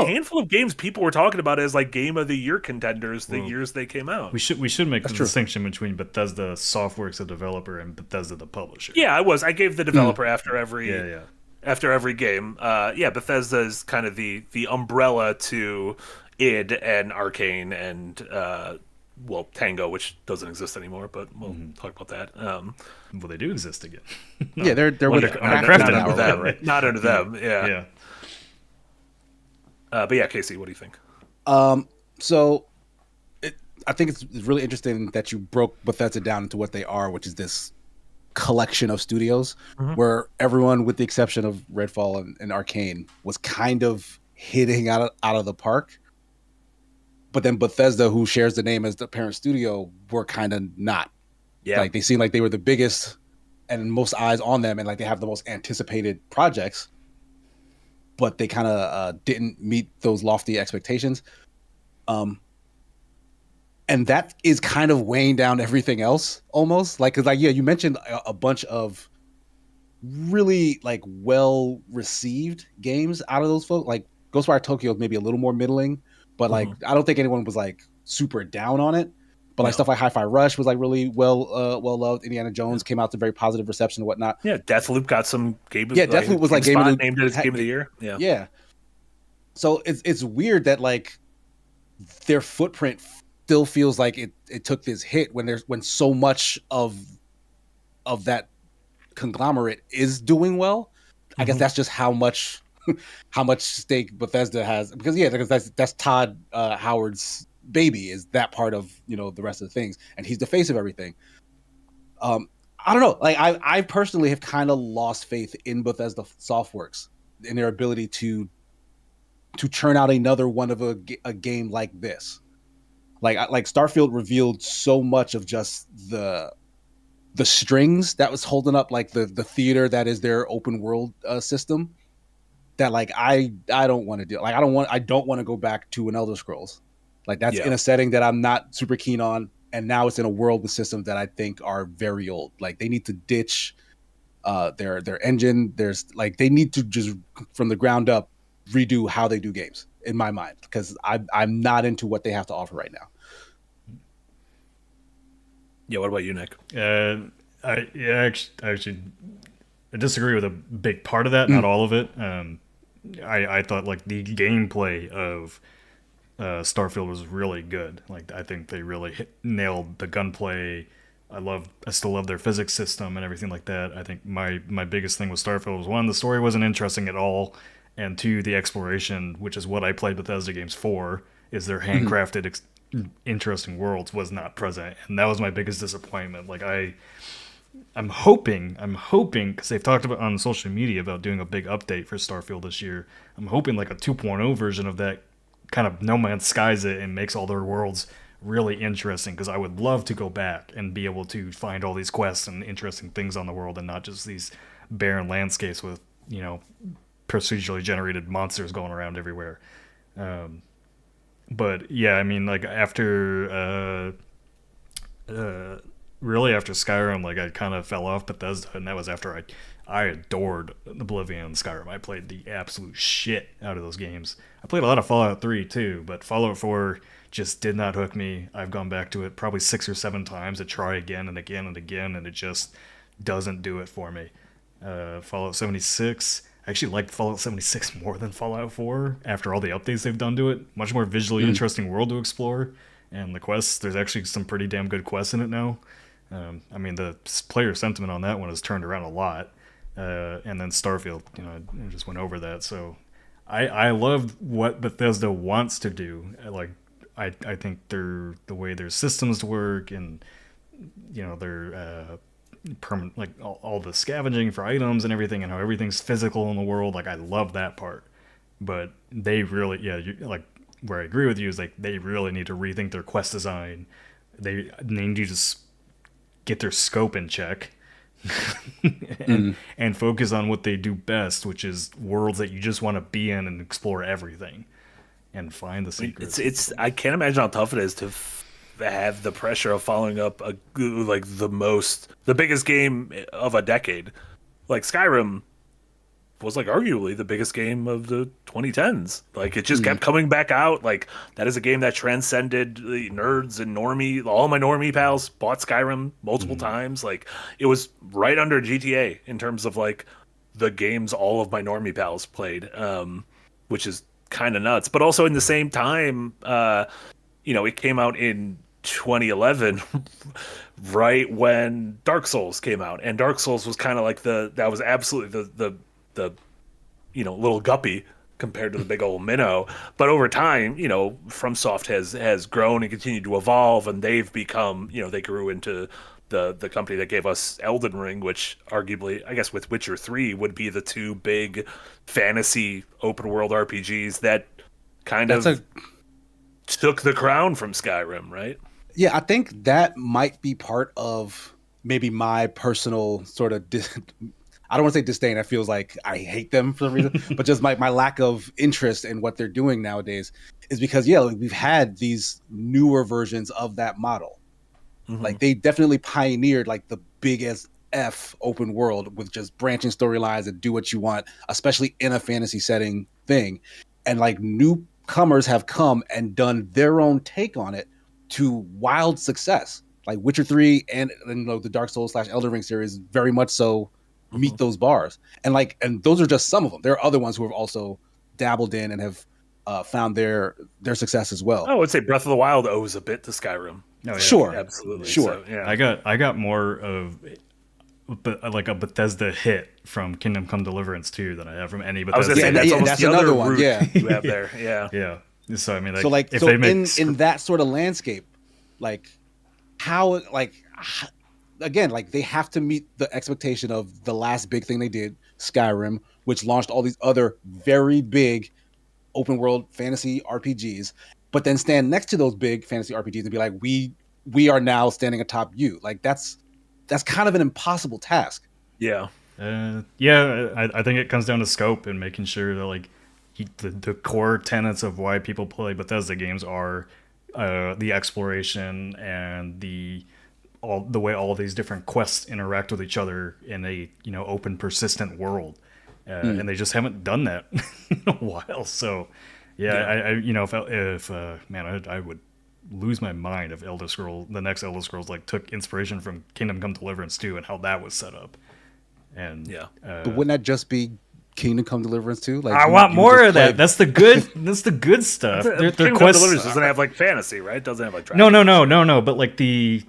Speaker 4: handful of games people were talking about as, like, Game of the Year contenders the years they came out.
Speaker 6: We should make the distinction between Bethesda Softworks, the developer, and Bethesda, the publisher.
Speaker 4: Yeah, I gave the developer after every after every game. Bethesda is kind of the umbrella to id and Arcane and Tango, which doesn't exist anymore, but we'll talk about that.
Speaker 6: Well, they do exist again.
Speaker 5: Yeah, they're with
Speaker 4: not under them. Yeah. But yeah, Casey, what do you think?
Speaker 5: So I think it's really interesting that you broke Bethesda down into what they are, which is this collection of studios where everyone, with the exception of Redfall and Arcane, was kind of hitting out of the park. But then Bethesda, who shares the name as the parent studio, were kind of not.
Speaker 4: Yeah.
Speaker 5: Like they seemed like they were the biggest and most eyes on them, and like they have the most anticipated projects, but they kind of didn't meet those lofty expectations. And that is kind of weighing down everything else almost. Like, cause like, yeah, you mentioned a bunch of really like well received games out of those folks. Like Ghostwire Tokyo is maybe a little more middling, but like, I don't think anyone was like super down on it. But like stuff like Hi-Fi Rush was like really well loved. Indiana Jones came out to very positive reception and whatnot.
Speaker 4: Yeah, Deathloop got some game.
Speaker 5: Yeah, Deathloop was like named
Speaker 4: as game of the year. Yeah,
Speaker 5: yeah. So it's weird that like their footprint still feels like it took this hit when so much of that conglomerate is doing well. I guess that's just how much stake Bethesda has, because that's Todd Howard's baby, is that part of the rest of the things, and he's the face of everything. I don't know, like I personally have kind of lost faith in Bethesda Softworks, in their ability to churn out another one of a game like this. Like Starfield revealed so much of just the strings that was holding up like the theater that is their open world system, that like I don't want to do. Like I don't want to go back to an Elder Scrolls. Like that's in a setting that I'm not super keen on, and now it's in a world with systems that I think are very old. Like they need to ditch their engine. They need to just from the ground up redo how they do games, in my mind, because I'm not into what they have to offer right now.
Speaker 4: Yeah, what about you, Nick?
Speaker 6: I actually disagree with a big part of that, not all of it. I thought like the gameplay of Starfield was really good. Like I think they really nailed the gunplay. I still love their physics system and everything like that. I think my biggest thing with Starfield was, one, the story wasn't interesting at all, and two, the exploration, which is what I played Bethesda games for, is their handcrafted interesting worlds, was not present, and that was my biggest disappointment. Like I'm hoping, because they've talked about on social media about doing a big update for Starfield this year. I'm hoping like a 2.0 version of that kind of No Man's Skies it and makes all their worlds really interesting, because I would love to go back and be able to find all these quests and interesting things on the world, and not just these barren landscapes with procedurally generated monsters going around everywhere. But yeah, I mean, like after Skyrim, like I kind of fell off Bethesda, and that was after I adored Oblivion and Skyrim. I played the absolute shit out of those games. I played a lot of Fallout 3 too, but Fallout 4 just did not hook me. I've gone back to it probably 6 or 7 times to try again and again and again, and it just doesn't do it for me. Fallout 76, I actually liked Fallout 76 more than Fallout 4 after all the updates they've done to it. Much more visually interesting world to explore, and the quests, there's actually some pretty damn good quests in it now. I mean, the player sentiment on that one has turned around a lot. And then Starfield, I just went over that. So I love what Bethesda wants to do. Like, I think the way their systems work, and their permanent, like all the scavenging for items and everything, and how everything's physical in the world. Like, I love that part. But they really, where I agree with you is like they really need to rethink their quest design. They need to just get their scope in check. and focus on what they do best, which is worlds that you just want to be in and explore everything and find the secrets.
Speaker 4: It's I can't imagine how tough it is to have the pressure of following up the biggest game of a decade. Like Skyrim was like arguably the biggest game of the 2010s. Like it just kept coming back out. Like that is a game that transcended the nerds and normie. All my normie pals bought Skyrim multiple times. Like it was right under GTA in terms of like the games all of my normie pals played, which is kind of nuts. But also in the same time, it came out in 2011, right when Dark Souls came out, and Dark Souls was kind of like that was absolutely the little guppy compared to the big old minnow. But over time, FromSoft has grown and continued to evolve, and they've become, they grew into the company that gave us Elden Ring, which arguably, I guess, with Witcher 3 would be the two big fantasy open world RPGs that kind of took the crown from Skyrim, right?
Speaker 5: Yeah, I think that might be part of maybe my personal sort of I don't want to say disdain. It feels like I hate them for some reason, but just my lack of interest in what they're doing nowadays is because, like, we've had these newer versions of that model. Like, they definitely pioneered like the big as F open world with just branching storylines and do what you want, especially in a fantasy setting thing. And like newcomers have come and done their own take on it to wild success. Like Witcher 3 and the Dark Souls / Elden Ring series very much so meet those bars. And those are just some of them. There are other ones who have also dabbled in and have found their success as well.
Speaker 4: I would say Breath of the Wild owes a bit to Skyrim.
Speaker 6: Oh, yeah.
Speaker 5: Sure,
Speaker 4: Absolutely.
Speaker 5: sure.
Speaker 4: So, yeah.
Speaker 6: I got more of like a Bethesda hit from Kingdom Come Deliverance 2 than I have from any Bethesda.
Speaker 4: I was going to say,
Speaker 6: game.
Speaker 4: that's almost
Speaker 5: that's
Speaker 4: the
Speaker 5: another
Speaker 4: other
Speaker 5: one,
Speaker 4: route
Speaker 5: yeah.
Speaker 4: you have there. Yeah.
Speaker 6: Yeah. So I mean,
Speaker 5: If
Speaker 6: they make
Speaker 5: in that sort of landscape, like how again, like they have to meet the expectation of the last big thing they did, Skyrim, which launched all these other very big open world fantasy RPGs, but then stand next to those big fantasy RPGs and be like, we are now standing atop you. Like that's kind of an impossible task.
Speaker 4: Yeah.
Speaker 6: I think it comes down to scope and making sure that like the core tenets of why people play Bethesda games are the exploration and the way all these different quests interact with each other in a open persistent world, and they just haven't done that in a while. So I would lose my mind if the next Elder Scrolls like took inspiration from Kingdom Come Deliverance 2 and how that was set up. And
Speaker 5: but wouldn't that just be Kingdom Come Deliverance 2? Like
Speaker 6: I want more of that. That's the good stuff. Their
Speaker 4: Kingdom Come
Speaker 6: quests
Speaker 4: Deliverance doesn't have like fantasy, right? It doesn't have like dragons.
Speaker 6: No. But like the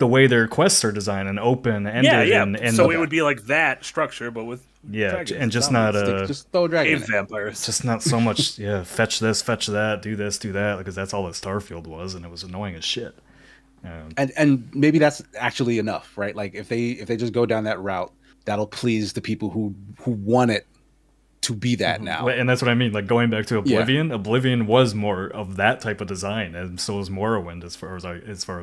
Speaker 6: way their quests are designed and open ended.
Speaker 4: Yeah.
Speaker 6: And
Speaker 4: so it would be like that structure, but with dragons,
Speaker 6: and just not
Speaker 5: just throw a dragon.
Speaker 4: cave vampires.
Speaker 6: just not so much. Fetch this, fetch that, do this, do that, because that's all that Starfield was, and it was annoying as shit.
Speaker 5: And maybe that's actually enough, right? Like if they just go down that route, that'll please the people who want it to be that now.
Speaker 6: And that's what I mean. Like going back to Oblivion, Oblivion was more of that type of design, and so was Morrowind, as far as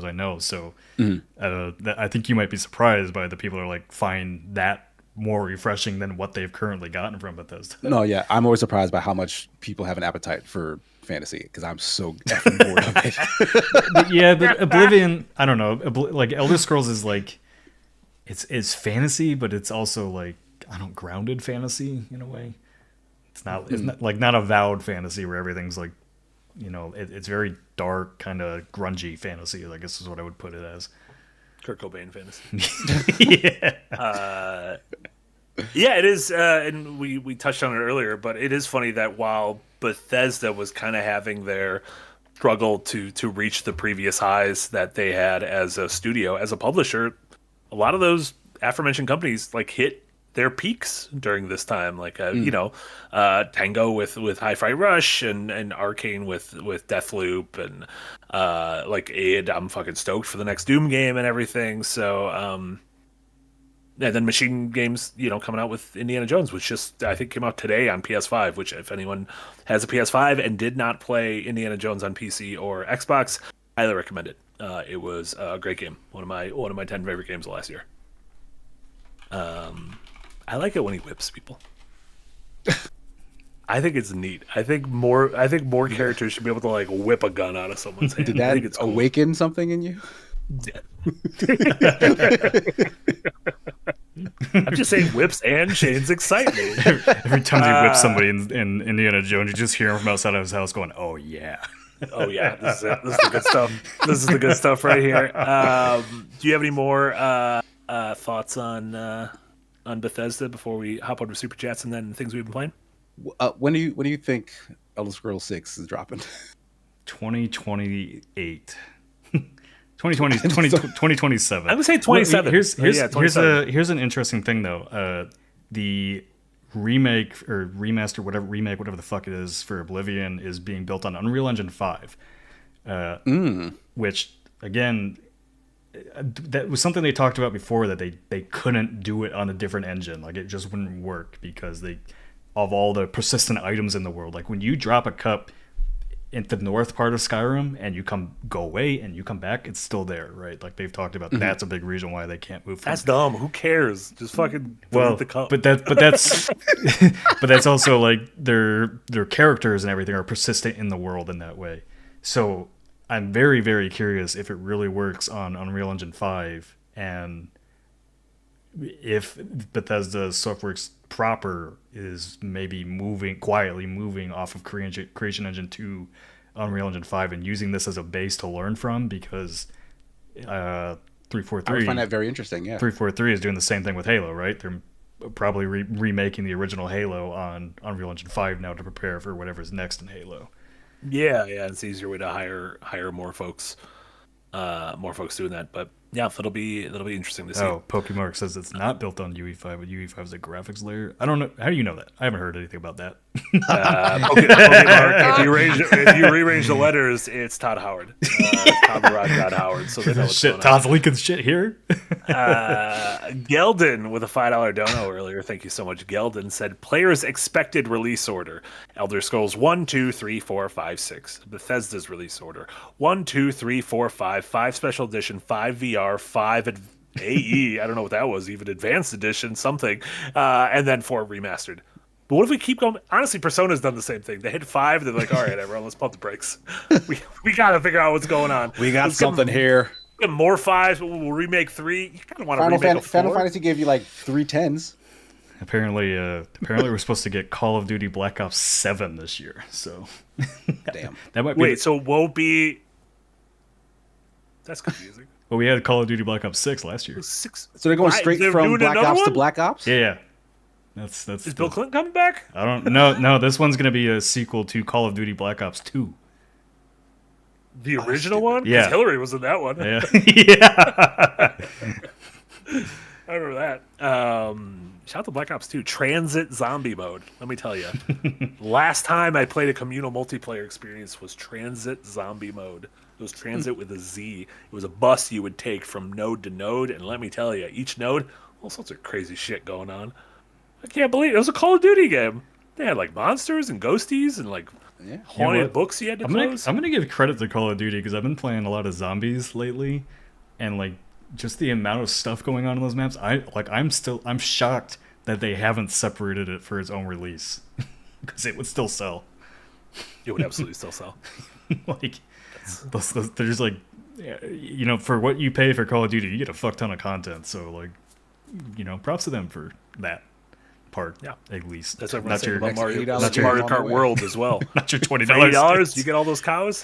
Speaker 6: I know. So I think you might be surprised by the people who are like find that more refreshing than what they've currently gotten from Bethesda.
Speaker 5: No, yeah, I'm always surprised by how much people have an appetite for fantasy because I'm so effing bored of it.
Speaker 6: but Oblivion, I don't know. Like Elder Scrolls is like it's fantasy, but it's also like grounded fantasy in a way. It's not like not avowed fantasy where everything's like, it's very dark, kind of grungy fantasy. I guess is what I would put it as.
Speaker 4: Kurt Cobain fantasy.
Speaker 6: Yeah.
Speaker 4: It is, and we touched on it earlier, but it is funny that while Bethesda was kind of having their struggle to reach the previous highs that they had as a studio, as a publisher, a lot of those aforementioned companies like hit their peaks during this time, like Tango with Hi-Fi Rush and Arcane with Deathloop and like id. I'm fucking stoked for the next Doom game and everything. So and then Machine Games, coming out with Indiana Jones, which just I think came out today on PS5. Which if anyone has a PS5 and did not play Indiana Jones on PC or Xbox, highly recommend it. It was a great game. One of my 10 favorite games of last year. I like it when he whips people. I think it's neat. I think more characters should be able to like whip a gun out of someone's hand.
Speaker 5: Did that awaken something in you?
Speaker 4: I'm just saying whips and chains excite me.
Speaker 6: Every time he whips somebody in Indiana Jones, you just hear him from outside of his house going, "Oh yeah."
Speaker 4: Oh yeah, this is it. This is the good stuff. This is the good stuff right here. Do you have any more thoughts on Bethesda before we hop over to Super Chats and then things we've been playing?
Speaker 5: When do you think Elder Scrolls 6 is dropping?
Speaker 6: 2028. 2027.
Speaker 4: I'm gonna say 27.
Speaker 6: Here's an interesting thing though. The remake or remaster, whatever the fuck it is for Oblivion is being built on Unreal Engine 5, which again, that was something they talked about before, that they couldn't do it on a different engine. Like, it just wouldn't work because of all the persistent items in the world. Like, when you drop a cup in the north part of Skyrim and you go away and you come back, it's still there, right? Like, they've talked about that's a big reason why they can't move from.
Speaker 4: That's dumb. Who cares? Just fucking delete the cup.
Speaker 6: But that's but that's also like their characters and everything are persistent in the world in that way. So I'm very, very curious if it really works on Unreal Engine 5, and if Bethesda Softworks proper is maybe quietly moving off of Creation Engine 2, Unreal Engine 5, and using this as a base to learn from, because 343...
Speaker 5: I would find that very interesting, yeah.
Speaker 6: 343 is doing the same thing with Halo, right? They're probably remaking the original Halo on Unreal Engine 5 now to prepare for whatever's next in Halo.
Speaker 4: Yeah, it's an easier way to hire more folks doing that. But yeah, that'll be interesting to see.
Speaker 6: Oh, Pokemark says it's not built on UE5, but UE5 is a graphics layer. I don't know. How do you know that? I haven't heard anything about that.
Speaker 4: Pokemark, if you rearrange the letters, it's Todd Howard. Todd Howard. So they know what's going
Speaker 6: Todd's leaking shit here.
Speaker 4: Geldon with a $5 dono earlier. Thank you so much, Geldon. Said players' expected release order: Elder Scrolls 1, 2, 3, 4, 5, 6. Bethesda's release order: 1, 2, 3, 4, 5. 5 Special Edition, 5 VR, 5 AE. I don't know what that was. Even Advanced Edition, something, and then 4 remastered. But what if we keep going? Honestly, Persona's done the same thing. They hit 5, they're like, all right, everyone, let's pump the brakes. We got to figure out what's going on.
Speaker 5: We got something here.
Speaker 4: Get more 5s, but we'll remake 3. You kind of want to remake a 4.
Speaker 5: Final Fantasy gave you like 3 10s.
Speaker 6: Apparently we're supposed to get Call of Duty Black Ops 7 this year. So,
Speaker 5: damn.
Speaker 6: That might be.
Speaker 4: Wait, so it won't be? That's confusing.
Speaker 6: Well, we had Call of Duty Black Ops 6 last year.
Speaker 4: 6.
Speaker 5: So they're going straight from Black Ops to Black Ops?
Speaker 6: Yeah. That's
Speaker 4: Is Bill Clinton coming back?
Speaker 6: I don't know. No, this one's gonna be a sequel to Call of Duty Black Ops 2.
Speaker 4: The original one?
Speaker 6: Yeah.
Speaker 4: Because Hillary was in that one.
Speaker 6: Yeah. Yeah.
Speaker 4: I remember that. Shout out to Black Ops 2. Transit zombie mode. Let me tell you. Last time I played a communal multiplayer experience was Transit zombie mode. It was transit with a Z. It was a bus you would take from node to node. And let me tell you, each node, all sorts of crazy shit going on. I can't believe it was a Call of Duty game. They had like monsters and ghosties and like haunted books you had to close.
Speaker 6: I'm gonna give credit to Call of Duty because I've been playing a lot of zombies lately, and like just the amount of stuff going on in those maps. I'm shocked that they haven't separated it for its own release because it would still sell.
Speaker 4: It would absolutely still sell.
Speaker 6: Like there's like, you know, for what you pay for Call of Duty, you get a fuck ton of content. So like, you know, props to them for that part. Yeah, at least
Speaker 4: that's what I'm saying about Mario
Speaker 5: $80
Speaker 4: Kart World as well.
Speaker 6: Not your $20.
Speaker 4: $80, you get all those cows,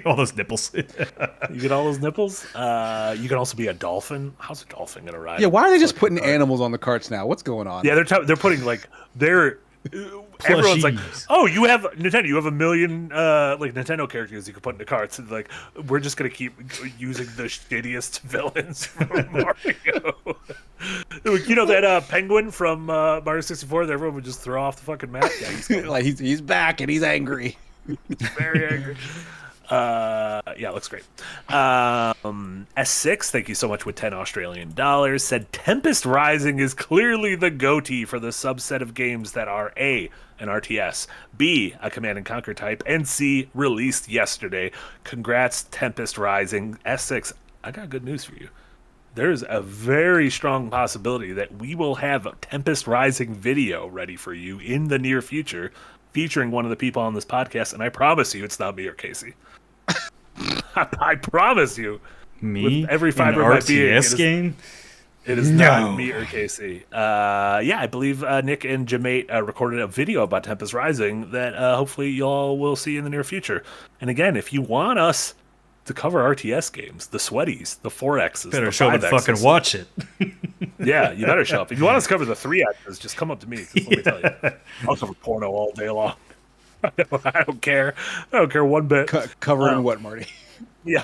Speaker 6: all those nipples.
Speaker 4: You get all those nipples. You can also be a dolphin. How's a dolphin gonna ride?
Speaker 5: Yeah, why are they just putting animals on the carts now? What's going on?
Speaker 4: Yeah, they're putting like everyone's like, oh, you have Nintendo. You have 1 million like Nintendo characters you can put into carts. And like, we're just gonna keep using the shittiest villains from Mario. You know that penguin from Mario 64 that everyone would just throw off the fucking map? Yeah,
Speaker 5: he's back and he's angry.
Speaker 4: He's very angry. Yeah, it looks great. S6, thank you so much with $10 said Tempest Rising is clearly the goatee for the subset of games that are A, an RTS, B, a Command and Conquer type, and C, released yesterday. Congrats, Tempest Rising. S6, I got good news for you. There's a very strong possibility that we will have a Tempest Rising video ready for you in the near future, featuring one of the people on this podcast, and I promise you it's not me or Casey. I promise you.
Speaker 6: Me?
Speaker 4: With every fiber of my being.
Speaker 6: Game?
Speaker 4: It is not me or Casey. Yeah, I believe Nick and Jamate recorded a video about Tempest Rising that hopefully y'all will see in the near future. And again, if you want us to cover RTS games, the Sweaties, the 4Xs,
Speaker 6: better
Speaker 4: the
Speaker 6: show up and fucking watch it.
Speaker 4: Yeah, you better show up. If you want us to cover the 3Xs, just come up to me. Let me tell you. I'll cover porno all day long. I don't care. I don't care one bit.
Speaker 5: Covering what, Marty?
Speaker 4: Yeah.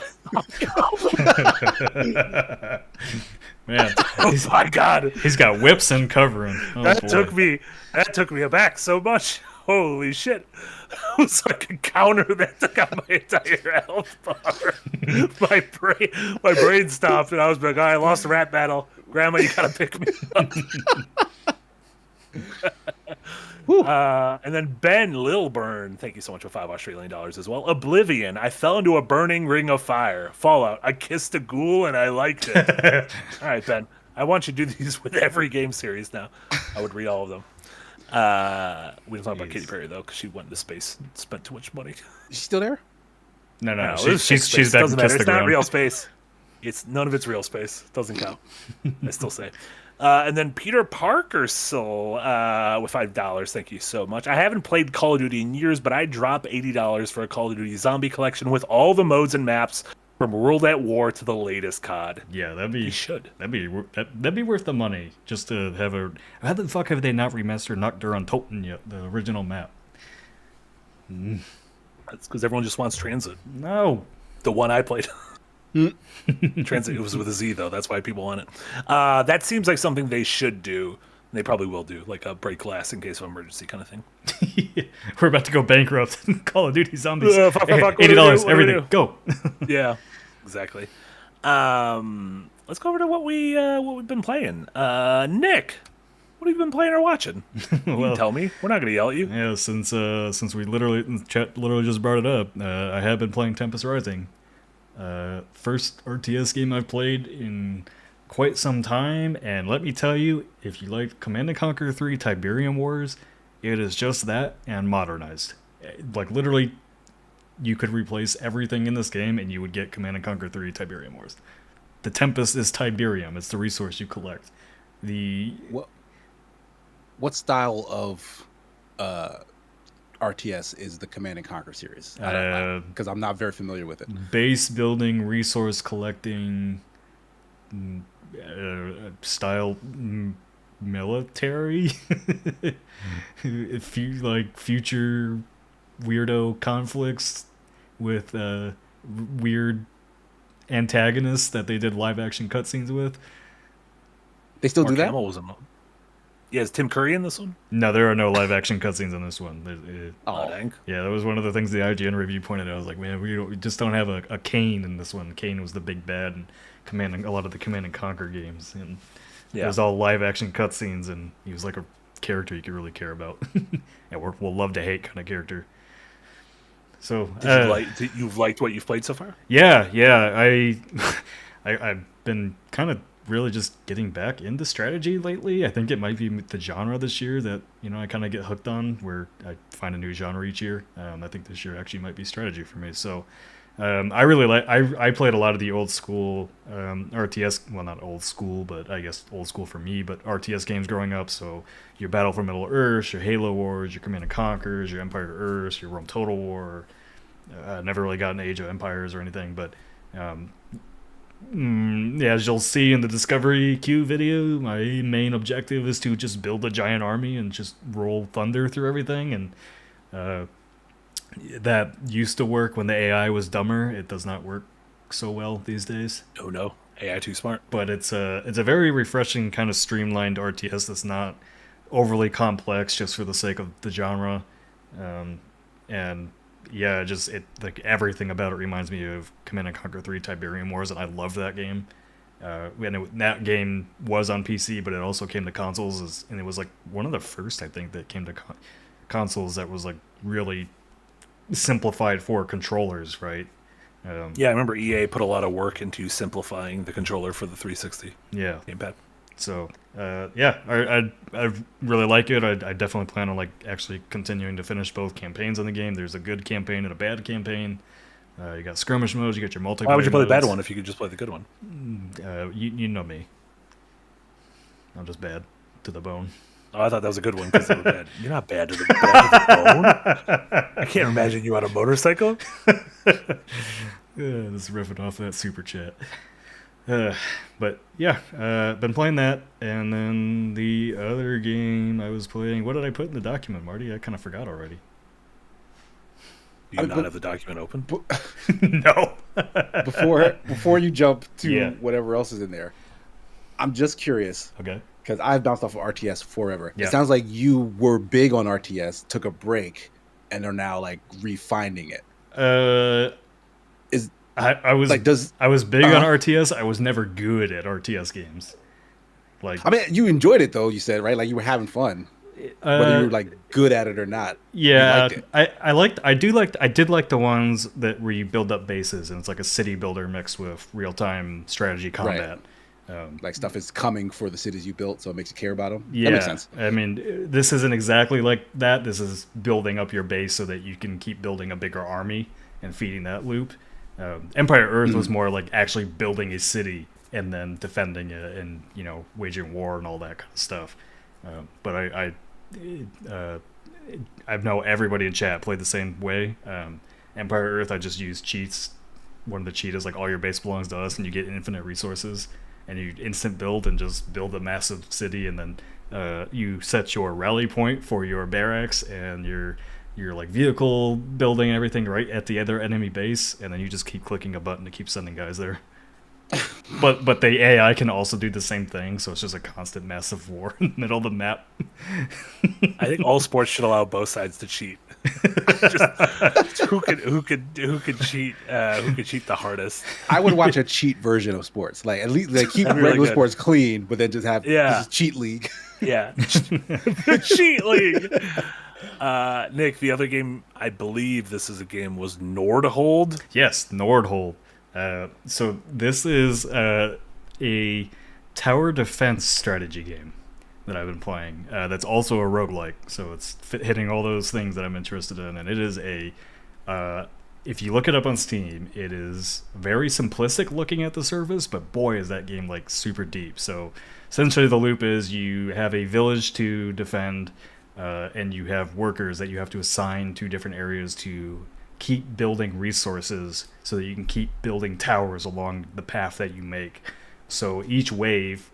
Speaker 6: Man,
Speaker 4: Oh my God.
Speaker 6: he's got whips and covering. Oh,
Speaker 4: That
Speaker 6: boy.
Speaker 4: took me aback so much. holy shit. It was like a counter that took out my entire health bar. My brain stopped, and I was like, I lost the rat battle. Grandma, you gotta pick me up. And then Ben Lilburn, thank you so much for $5 as well. Oblivion, I fell into a burning ring of fire. Fallout, I kissed a ghoul and I liked it. All right, Ben, I want you to do these with every game series now. I would read all of them. We don't talk about Katy Perry though, because she went into space and spent too much money.
Speaker 5: Is she still there?
Speaker 6: No.
Speaker 4: She's
Speaker 6: back
Speaker 4: doesn't
Speaker 6: to
Speaker 4: matter.
Speaker 6: the
Speaker 4: It's not
Speaker 6: ground.
Speaker 4: real space. It's none of it's real space. Doesn't count. I still say. And then Peter Parkersoul with $5. Thank you so much. I haven't played Call of Duty in years, but I drop $80 for a Call of Duty zombie collection with all the modes and maps from World at War to the latest COD.
Speaker 6: Yeah, that'd be worth the money just to have a. How the fuck have they not remastered Nocturne Toten yet? The original map.
Speaker 4: That's because everyone just wants Transit.
Speaker 6: No.
Speaker 4: The one I played. Transit, it was with a Z though. That's why people want it. That seems like something they should do. They probably will do, like a break glass in case of emergency kind of thing.
Speaker 6: We're about to go bankrupt. Call of Duty Zombies.
Speaker 4: Fuck, what do we
Speaker 6: $80,
Speaker 4: do?
Speaker 6: everything. Go.
Speaker 4: Yeah, exactly. Let's go over to what we've been playing. Nick, what have you been playing or watching? You can tell me. We're not gonna yell at you.
Speaker 6: Yeah, since we chat literally just brought it up, I have been playing Tempest Rising. First RTS game I've played in quite some time, and let me tell you, if you like Command & Conquer 3 Tiberium Wars, it is just that and modernized. Like, literally, you could replace everything in this game and you would get Command & Conquer 3 Tiberium Wars. The Tempest is Tiberium. It's the resource you collect.
Speaker 5: What style of RTS is the Command & Conquer series? Because I'm not very familiar with it.
Speaker 6: Base building, resource collecting, style military. If you like future weirdo conflicts with weird antagonists that they did live action cutscenes with.
Speaker 5: They still
Speaker 4: Mark
Speaker 5: do that?
Speaker 4: Hamill was Yeah, is Tim Curry in this one?
Speaker 6: No, there are no live action cutscenes in this one.
Speaker 4: Oh, dang.
Speaker 6: Yeah, that was one of the things the IGN review pointed out. I was like, man, we just don't have a Kane in this one. Kane was the big bad in a lot of the Command and Conquer games, and it was all live action cutscenes, and he was like a character you could really care about. And we'll love to hate kind of character. So
Speaker 4: you've liked what you've played so far?
Speaker 6: Yeah. I've been kind of really just getting back into strategy lately. I think it might be the genre this year that I kind of get hooked on, where I find a new genre each year. I think this year actually might be strategy for me. So I really I played a lot of the old school RTS, well, not old school, but I guess old school for me, but RTS games growing up. So your Battle for Middle Earth, your Halo Wars, your Command & Conquers, your Empire Earth, your Rome Total War. Never really got an Age of Empires or anything, but as you'll see in the Discovery Q video, my main objective is to just build a giant army and just roll thunder through everything. And that used to work when the AI was dumber. It does not work so well these days.
Speaker 4: Oh no, AI too smart.
Speaker 6: But it's a very refreshing kind of streamlined RTS that's not overly complex just for the sake of the genre. And yeah, like everything about it reminds me of Command & Conquer 3 Tiberium Wars, and I loved that game. That game was on PC, but it also came to consoles, and it was like one of the first, I think, that came to consoles that was like really simplified for controllers, right?
Speaker 4: Yeah, I remember EA put a lot of work into simplifying the controller for the 360 gamepad.
Speaker 6: So, I really like it. I definitely plan on actually continuing to finish both campaigns in the game. There's a good campaign and a bad campaign. You got skirmish modes, you got your multiplayer.
Speaker 4: Why would you play
Speaker 6: modes.
Speaker 4: the bad one if you could just play the good one?
Speaker 6: You know me. I'm just bad to the bone.
Speaker 4: Oh, I thought that was a good one because they were bad. You're not bad to the bone. I can't imagine you on a motorcycle.
Speaker 6: This is riffing off that super chat. But yeah, been playing that, and then the other game I was playing. What did I put in the document, Marty? I kind of forgot already.
Speaker 4: Do you not have the document open?
Speaker 6: No.
Speaker 5: Before you jump to whatever else is in there, I'm just curious.
Speaker 6: Okay.
Speaker 5: because I've bounced off of RTS forever.
Speaker 6: Yeah.
Speaker 5: It sounds like you were big on RTS, took a break, and are now like refining it.
Speaker 6: I was
Speaker 5: like,
Speaker 6: I was big on RTS. I was never good at RTS games. Like,
Speaker 5: I mean, you enjoyed it though. You said, right? Like you were having fun, whether you were like good at it or not.
Speaker 6: yeah,
Speaker 5: you liked it.
Speaker 6: I did like the ones that where you build up bases and it's like a city builder mixed with real time strategy combat.
Speaker 5: Like stuff is coming for the cities you built, so it makes you care about them.
Speaker 6: Yeah,
Speaker 5: That makes sense.
Speaker 6: I mean, this isn't exactly like that. This is building up your base so that you can keep building a bigger army and feeding that loop. Empire Earth was more like actually building a city and then defending it and, you know, waging war and all that kind of stuff. But I know everybody in chat played the same way. Empire Earth, I just used cheats. One of the cheat is like all your base belongs to us and you get infinite resources and you instant build and just build a massive city, and then you set your rally point for your barracks and your like vehicle building and everything right at the other enemy base, and then you just keep clicking a button to keep sending guys there. But the AI can also do the same thing, so it's just a constant massive war in the middle of the map.
Speaker 4: I think all sports should allow both sides to cheat. Just who could cheat the hardest.
Speaker 5: I would watch a cheat version of sports. Like at least like keep
Speaker 4: That'd be really
Speaker 5: regular
Speaker 4: good.
Speaker 5: sports clean, but then just have this is cheat league.
Speaker 4: Yeah, the cheat league. Nick, the other game, I believe this is a game, was Nordhold.
Speaker 6: Yes, Nordhold. So this is a tower defense strategy game that I've been playing. That's also a roguelike, so it's hitting all those things that I'm interested in. And it is if you look it up on Steam, it is very simplistic looking at the surface, but boy, is that game like super deep. So essentially the loop is you have a village to defend, and you have workers that you have to assign to different areas to keep building resources so that you can keep building towers along the path that you make. So each wave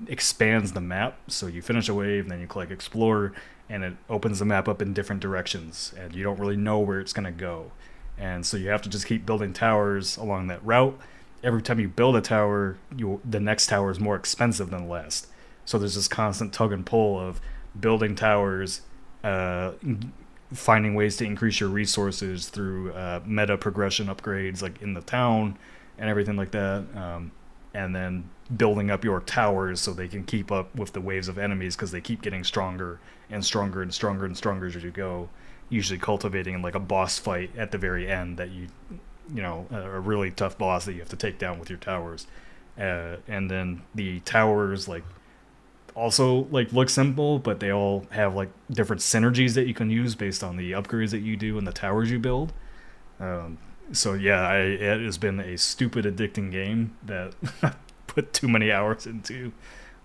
Speaker 6: expands the map. So you finish a wave and then you click explore and it opens the map up in different directions and you don't really know where it's going to go. And so you have to just keep building towers along that route. Every time you build a tower, the next tower is more expensive than the last. So there's this constant tug and pull of building towers, finding ways to increase your resources through meta progression upgrades like in the town and everything like that, and then building up your towers so they can keep up with the waves of enemies because they keep getting stronger and stronger and stronger and stronger as you go, usually cultivating like a boss fight at the very end that you know, a really tough boss that you have to take down with your towers. And then the towers like also like look simple, but they all have like different synergies that you can use based on the upgrades that you do and the towers you build. So yeah, it has been a stupid addicting game that I put too many hours into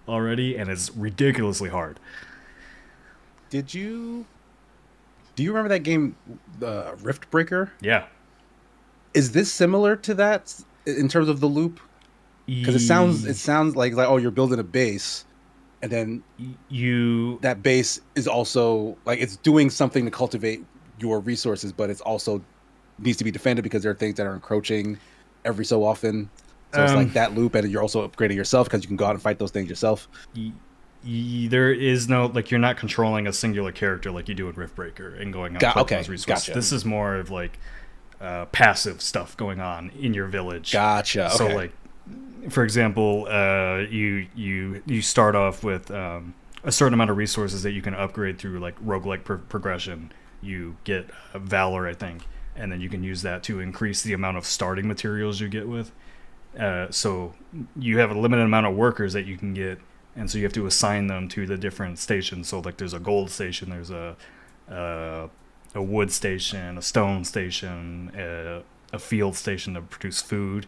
Speaker 6: already, and it's ridiculously hard.
Speaker 5: Do you remember that game, Rift Breaker?
Speaker 6: Yeah.
Speaker 5: Is this similar to that in terms of the loop? Because it sounds like oh, you're building a base, and then that base is also like it's doing something to cultivate your resources, but it's also needs to be defended because there are things that are encroaching every so often. So it's like that loop, and you're also upgrading yourself because you can go out and fight those things yourself.
Speaker 6: There is no like you're not controlling a singular character like you do in Rift Breaker and going out and those resources.
Speaker 5: Gotcha.
Speaker 6: This is more of like passive stuff going on in your village.
Speaker 5: Gotcha. Okay.
Speaker 6: So like, for example, you start off with a certain amount of resources that you can upgrade through like roguelike progression. You get Valor, I think, and then you can use that to increase the amount of starting materials you get with. So you have a limited amount of workers that you can get, and so you have to assign them to the different stations. So like there's a gold station, there's a wood station, a stone station, a field station to produce food,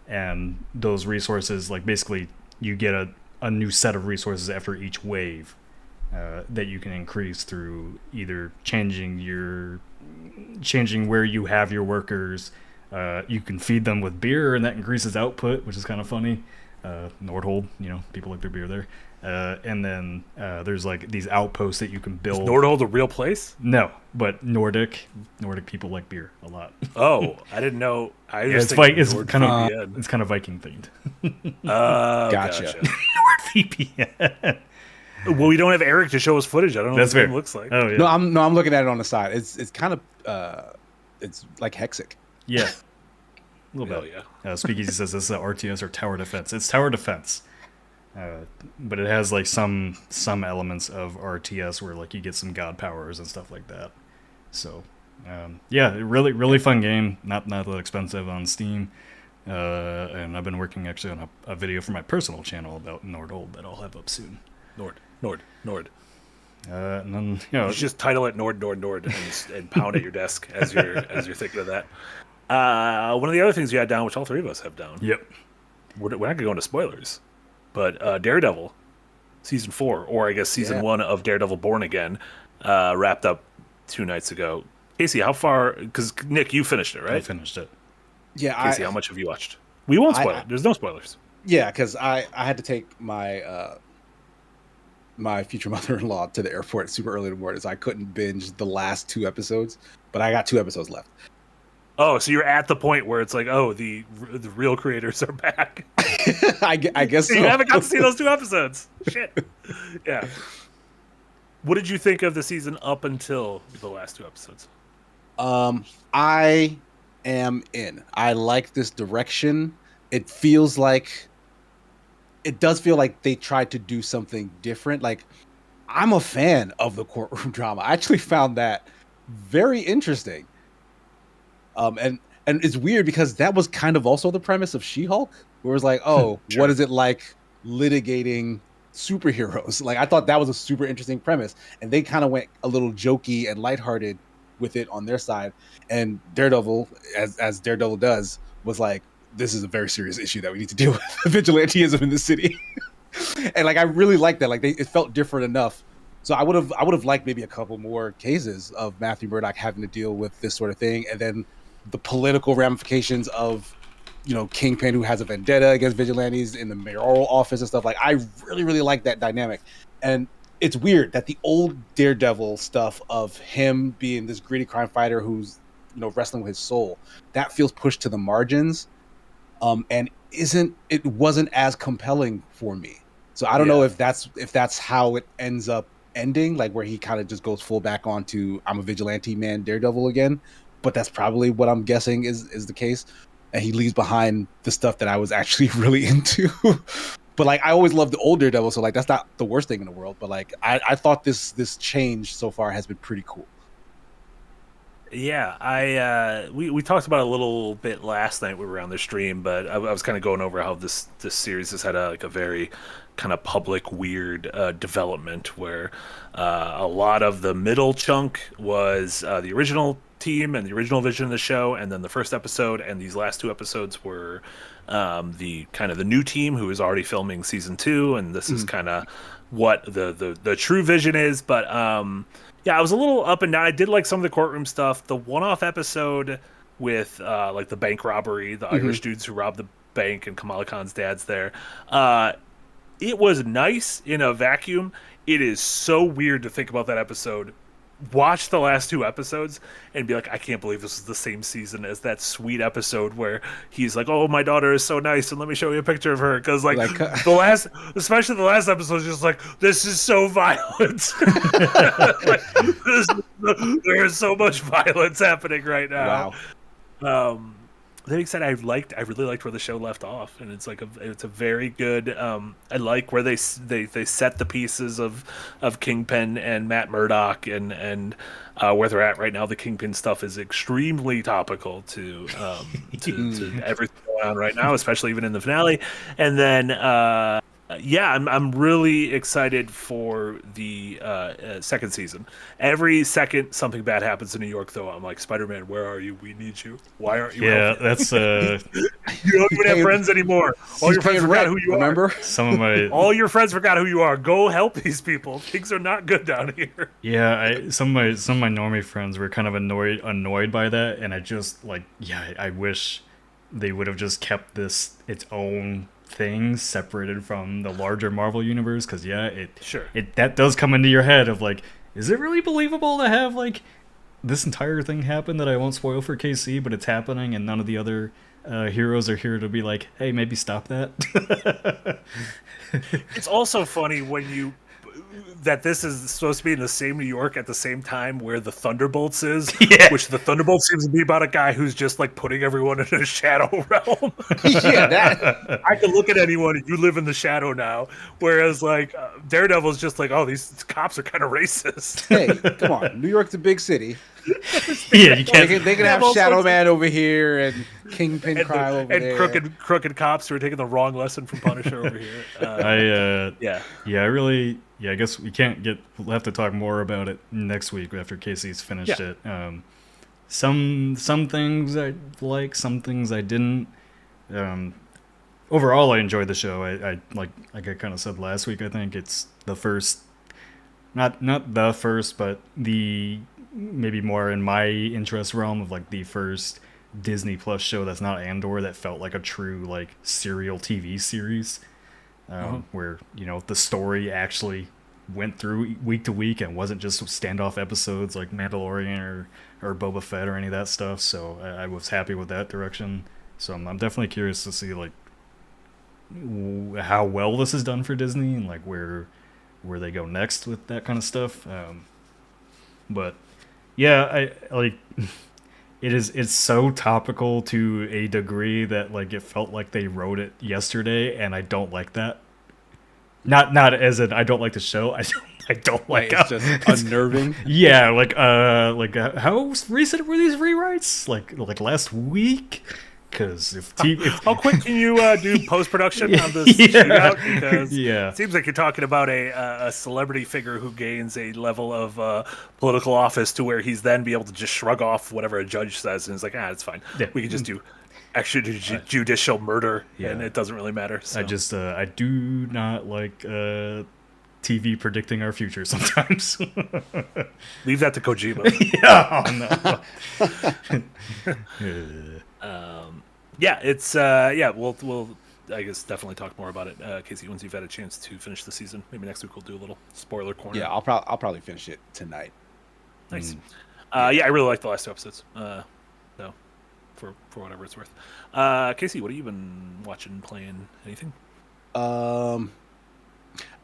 Speaker 6: and those resources, like basically you get a new set of resources after each wave that you can increase through either changing where you have your workers. You can feed them with beer and that increases output, which is kind of funny. Nordhold, you know, people like their beer there. And then there's like these outposts that you can build.
Speaker 4: Is Nordhold a real place?
Speaker 6: No, but Nordic people like beer a lot.
Speaker 4: Oh, I didn't know. I
Speaker 6: Yeah,
Speaker 4: just
Speaker 6: it's kind of Viking themed.
Speaker 5: Gotcha.
Speaker 6: NordVPN.
Speaker 4: Well, we don't have Eric to show us footage. I don't know
Speaker 6: That's
Speaker 4: what the
Speaker 6: fair.
Speaker 4: game looks like.
Speaker 6: Oh yeah.
Speaker 5: No, I'm looking at it on the side. It's kind of it's like Hexic.
Speaker 6: Yeah. A little
Speaker 4: Hell
Speaker 6: bit.
Speaker 4: yeah.
Speaker 6: Speakeasy says this is RTS or tower defense. It's tower defense, but it has like some elements of RTS where like you get some god powers and stuff like that. So yeah, really fun game. Not that expensive on Steam. And I've been working actually on a video for my personal channel about Nordhold that I'll have up soon.
Speaker 4: Nord.
Speaker 6: And then
Speaker 4: You just title it Nord, and pound at your desk as you're thinking of that. One of the other things you had down, which all three of us have down.
Speaker 6: Yep.
Speaker 4: We're not going to go into spoilers, but Daredevil season 4, or I guess season 1 of Daredevil Born Again, wrapped up 2 nights ago. Casey, how far? Because Nick, you finished it, right?
Speaker 6: I finished it.
Speaker 5: Yeah,
Speaker 4: Casey, how much have you watched? We won't spoil it. There's no spoilers.
Speaker 5: Yeah, because I had to take my my future mother-in-law to the airport super early in the morning, so I couldn't binge the last 2 episodes. But I got 2 episodes left.
Speaker 4: Oh, so you're at the point where it's like, oh, the real creators are back.
Speaker 5: I guess so.
Speaker 4: You haven't got to see those 2 episodes. Shit. Yeah. What did you think of the season up until the last 2 episodes?
Speaker 5: I am in. I like this direction. It does feel like they tried to do something different. Like, I'm a fan of the courtroom drama. I actually found that very interesting. And it's weird because that was kind of also the premise of She-Hulk, where it's like, oh,
Speaker 4: Sure.
Speaker 5: What is it like litigating superheroes? Like, I thought that was a super interesting premise, and they kind of went a little jokey and lighthearted with it on their side. And Daredevil, as Daredevil does, was like, this is a very serious issue that we need to deal with vigilantism in the city. And like, I really liked that. Like, it felt different enough. So I would have liked maybe a couple more cases of Matthew Murdock having to deal with this sort of thing, and then the political ramifications of, Kingpin, who has a vendetta against vigilantes in the mayoral office and stuff. Like, I really, really like that dynamic. And it's weird that the old Daredevil stuff of him being this gritty crime fighter who's, wrestling with his soul, that feels pushed to the margins. And it wasn't as compelling for me. So I don't know if that's how it ends up ending, like where he kind of just goes full back onto I'm a vigilante man Daredevil again. But that's probably what I'm guessing is the case. And he leaves behind the stuff that I was actually really into. But like, I always loved the old Daredevil, so like that's not the worst thing in the world. But like, I thought this change so far has been pretty cool.
Speaker 4: Yeah, we talked about it a little bit last night. We were on the stream, but I was kind of going over how this series has had a very kind of public weird development where a lot of the middle chunk was the original team and the original vision of the show, and then the first episode and these last 2 episodes were the kind of the new team who is already filming season 2, and this is kind of what the true vision is. But yeah, I was a little up and down. I did like some of the courtroom stuff. The one-off episode with like the bank robbery, the Irish dudes who robbed the bank, and Kamala Khan's dad's there. It was nice in a vacuum. It is so weird to think about that episode. Watch the last 2 episodes and be like, I can't believe this is the same season as that sweet episode where he's like, oh, my daughter is so nice, and let me show you a picture of her. Because like especially the last episode is just like, this is so violent. Like, there is so much violence happening right now.
Speaker 5: Wow.
Speaker 4: That being said, I really liked where the show left off, and it's a very good. I like where they set the pieces of Kingpin and Matt Murdock and where they're at right now. The Kingpin stuff is extremely topical to everything going on right now, especially even in the finale. And then I'm really excited for the second season. Every second something bad happens in New York, though, I'm like, Spider-Man, where are you? We need you. Why aren't you?
Speaker 6: Yeah, that's
Speaker 4: you don't even have friends anymore. All your friends forgot who you are.
Speaker 6: Some of my
Speaker 4: all your friends forgot who you are. Go help these people. Things are not good down here.
Speaker 6: Yeah, some of my normie friends were kind of annoyed by that, and I just like, I wish they would have just kept this its own things separated from the larger Marvel universe. Because
Speaker 4: Sure.
Speaker 6: that does come into your head of like, is it really believable to have like this entire thing happen that I won't spoil for KC, but it's happening, and none of the other heroes are here to be like, hey, maybe stop that.
Speaker 4: It's also funny when that this is supposed to be in the same New York at the same time where the Thunderbolts is, which the Thunderbolts seems to be about a guy who's just like putting everyone in a shadow realm.
Speaker 5: that
Speaker 4: I can look at anyone, you live in the shadow now. Whereas like Daredevil's just like, oh, these cops are kind of racist.
Speaker 5: hey, come on, New York's a big city.
Speaker 6: Yeah, you can't.
Speaker 5: They can have Shadow Man over here and Kingpin crime over
Speaker 4: and
Speaker 5: there.
Speaker 4: crooked cops who are taking the wrong lesson from Punisher over here.
Speaker 6: I guess we'll have to talk more about it next week after Casey's finished it. Some things I like, some things I didn't. Overall, I enjoyed the show. I like I kind of said last week, I think it's the first, not the first, but the maybe more in my interest realm of like the first Disney Plus show that's not Andor that felt like a true like serial TV series, where the story actually went through week to week and wasn't just standoff episodes like Mandalorian or Boba Fett or any of that stuff. So I was happy with that direction. So I'm definitely curious to see like how well this is done for Disney and like where they go next with that kind of stuff. But yeah, I like it's so topical to a degree that like it felt like they wrote it yesterday, and I don't like that. Not as in I don't like the show. I don't like
Speaker 5: it's just unnerving.
Speaker 6: Yeah, like how recent were these rewrites? Like last week? Because if
Speaker 4: how quick can you do post production on this shootout? Because it seems like you're talking about a celebrity figure who gains a level of political office to where he's then be able to just shrug off whatever a judge says, and it's like, it's fine. Yeah. We can just do extrajudicial murder, and it doesn't really matter. So.
Speaker 6: I do not like TV predicting our future sometimes.
Speaker 4: Leave that to Kojima. We'll I guess definitely talk more about it, Casey, once you've had a chance to finish the season. Maybe next week we'll do a little spoiler corner.
Speaker 5: Yeah, I'll probably finish it tonight.
Speaker 4: Nice. I really like the last 2 episodes. So for whatever it's worth. Casey, what have you been watching, playing, anything?
Speaker 5: I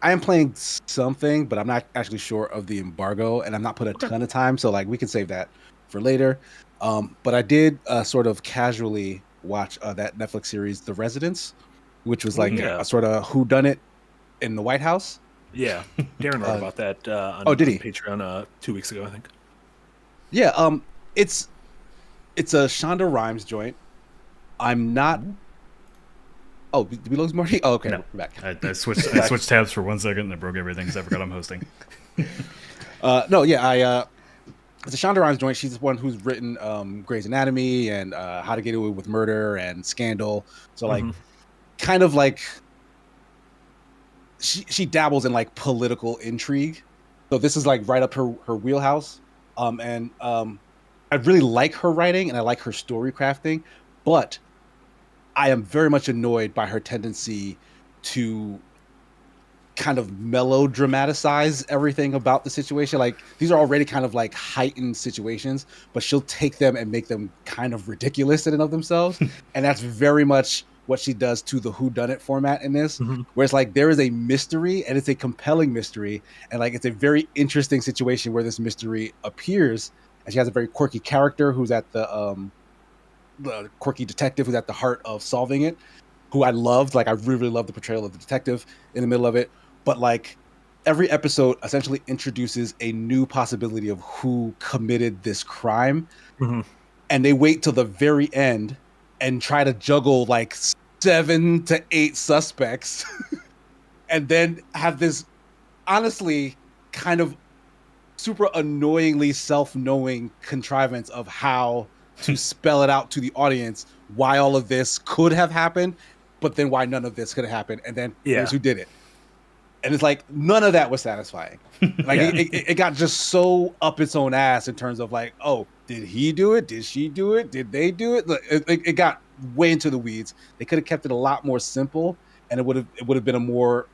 Speaker 5: am playing something, but I'm not actually sure of the embargo, and I'm not put a ton of time, so like we can save that for later. But I did sort of casually watch that Netflix series, The Residence, which was like a sort of whodunit in the White House.
Speaker 4: Yeah, Darren wrote about that on
Speaker 5: did he?
Speaker 4: Patreon 2 weeks ago, I think.
Speaker 5: Yeah, it's a Shonda Rhimes joint. I'm not. Oh, did we lose Marty? Oh, okay,
Speaker 6: no.
Speaker 5: We're back.
Speaker 6: I switched tabs for 1 second and I broke everything because I forgot I'm hosting.
Speaker 5: It's a Shonda Rhimes joint. She's the one who's written Grey's Anatomy and How to Get Away with Murder and Scandal. So like, kind of like she dabbles in like political intrigue. So this is like right up her wheelhouse. I really like her writing and I like her story crafting, but I am very much annoyed by her tendency to kind of melodramatize everything about the situation. Like these are already kind of like heightened situations, but she'll take them and make them kind of ridiculous in and of themselves. And that's very much what she does to the whodunit format in this, where it's like there is a mystery and it's a compelling mystery. And like it's a very interesting situation where this mystery appears. And she has a very quirky character who's at the quirky detective who's at the heart of solving it, who I loved. Like I really, really loved the portrayal of the detective in the middle of it. But like every episode essentially introduces a new possibility of who committed this crime. And they wait till the very end and try to juggle like 7 to 8 suspects and then have this honestly kind of super annoyingly self-knowing contrivance of how to spell it out to the audience why all of this could have happened, but then why none of this could have happened, and then here's who did it. And it's like none of that was satisfying. Like it got just so up its own ass in terms of like, oh, did he do it? Did she do it? Did they do it? It got way into the weeds. They could have kept it a lot more simple and it would have been a more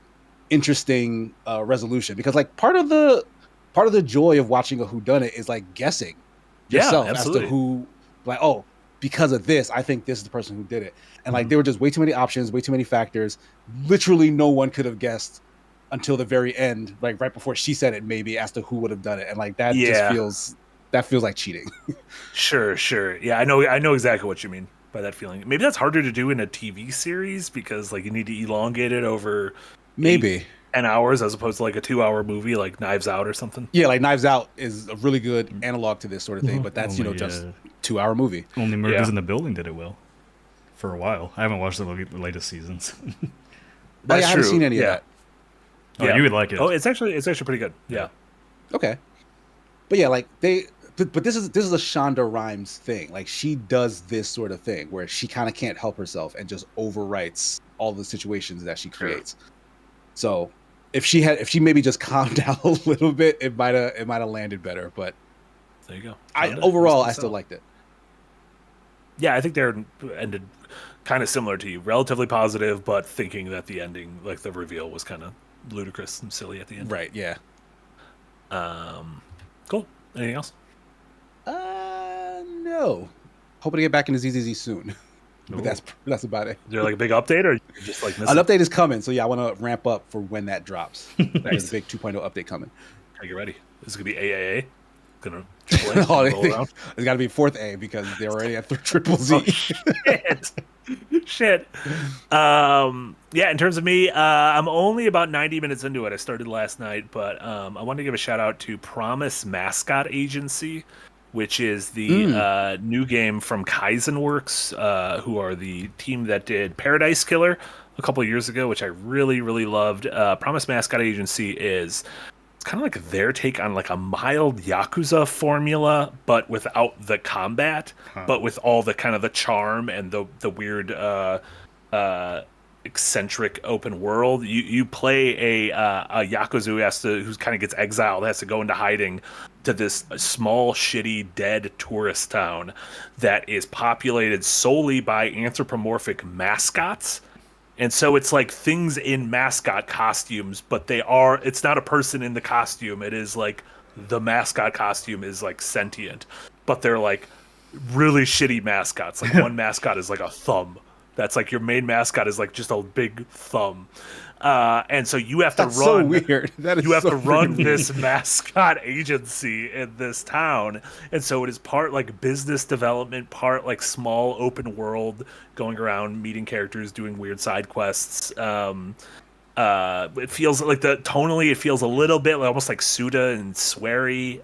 Speaker 5: interesting resolution, because like part of the joy of watching a whodunit is like guessing yourself as to who, like, oh, because of this, I think this is the person who did it. And like there were just way too many options, way too many factors. Literally no one could have guessed until the very end, like right before she said it, maybe, as to who would have done it. And like that just feels like cheating.
Speaker 4: Sure. Yeah, I know exactly what you mean by that feeling. Maybe that's harder to do in a TV series because like you need to elongate it over
Speaker 5: maybe
Speaker 4: 10 hours as opposed to like a 2-hour movie like Knives Out or something.
Speaker 5: Yeah, like Knives Out is a really good analog to this sort of thing, but that's, just 2-hour movie.
Speaker 6: Only Murders in the Building did it well for a while. I haven't watched the latest seasons.
Speaker 4: That's
Speaker 5: I haven't seen any of that.
Speaker 6: Oh, you would like it.
Speaker 4: Oh, it's actually pretty good. Yeah.
Speaker 5: Okay. But yeah, like but this is a Shonda Rhimes thing. Like she does this sort of thing where she kind of can't help herself and just overwrites all the situations that she creates. So if she maybe just calmed down a little bit, it might have landed better. But
Speaker 4: there you go.
Speaker 5: I still liked it.
Speaker 4: Yeah, I think they're ended kind of similar to you, relatively positive, but thinking that the ending, like the reveal, was kind of ludicrous and silly at the end.
Speaker 5: Right. Yeah.
Speaker 4: Cool. Anything else?
Speaker 5: No. Hoping to get back into ZZZ soon. But that's about it.
Speaker 4: Is there like a big update, or just like
Speaker 5: an update is coming? So yeah, I want to ramp up for when that drops. There's a big 2.0 update coming.
Speaker 4: Are you ready? This is gonna be AAA. Gonna
Speaker 5: it's got to be 4th A because they're already at triple Z.
Speaker 4: Shit. Yeah, in terms of me, I'm only about 90 minutes into it. I started last night, but I want to give a shout out to Promise Mascot Agency, which is the new game from Kaizenworks, who are the team that did Paradise Killer a couple of years ago, which I really, really loved. Promise Mascot Agency is... it's kind of like their take on like a mild Yakuza formula, but without the combat, but with all the kind of the charm and the weird, eccentric open world. You play a Yakuza who kind of gets exiled, has to go into hiding to this small, shitty, dead tourist town that is populated solely by anthropomorphic mascots. And so it's like things in mascot costumes, but it's not a person in the costume. It is like the mascot costume is like sentient, but they're like really shitty mascots. Like one mascot is like a thumb. That's like your main mascot is like just a big thumb. And so you have to
Speaker 5: That's so weird.
Speaker 4: You have to run this mascot agency in this town. And so it is part like business development, part like small open world, going around meeting characters, doing weird side quests. It feels like tonally it feels a little bit like, almost like Suda and Swery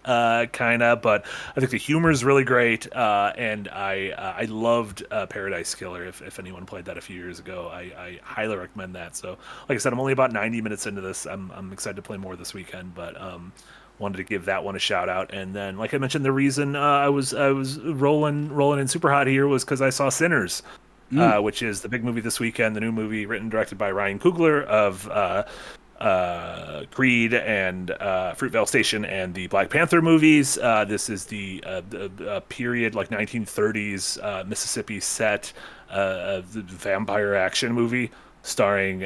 Speaker 4: kind of, but I think the humor is really great, and I loved Paradise Killer. If anyone played that a few years ago, I highly recommend that. So like I said, I'm only about 90 minutes into this. I'm excited to play more this weekend, but wanted to give that one a shout out. And then like I mentioned, the reason I was rolling in super hot here was because I saw Sinners. Which is the big movie this weekend, the new movie written and directed by Ryan Coogler of Creed and Fruitvale Station and the Black Panther movies. This is the period like 1930s Mississippi set the vampire action movie starring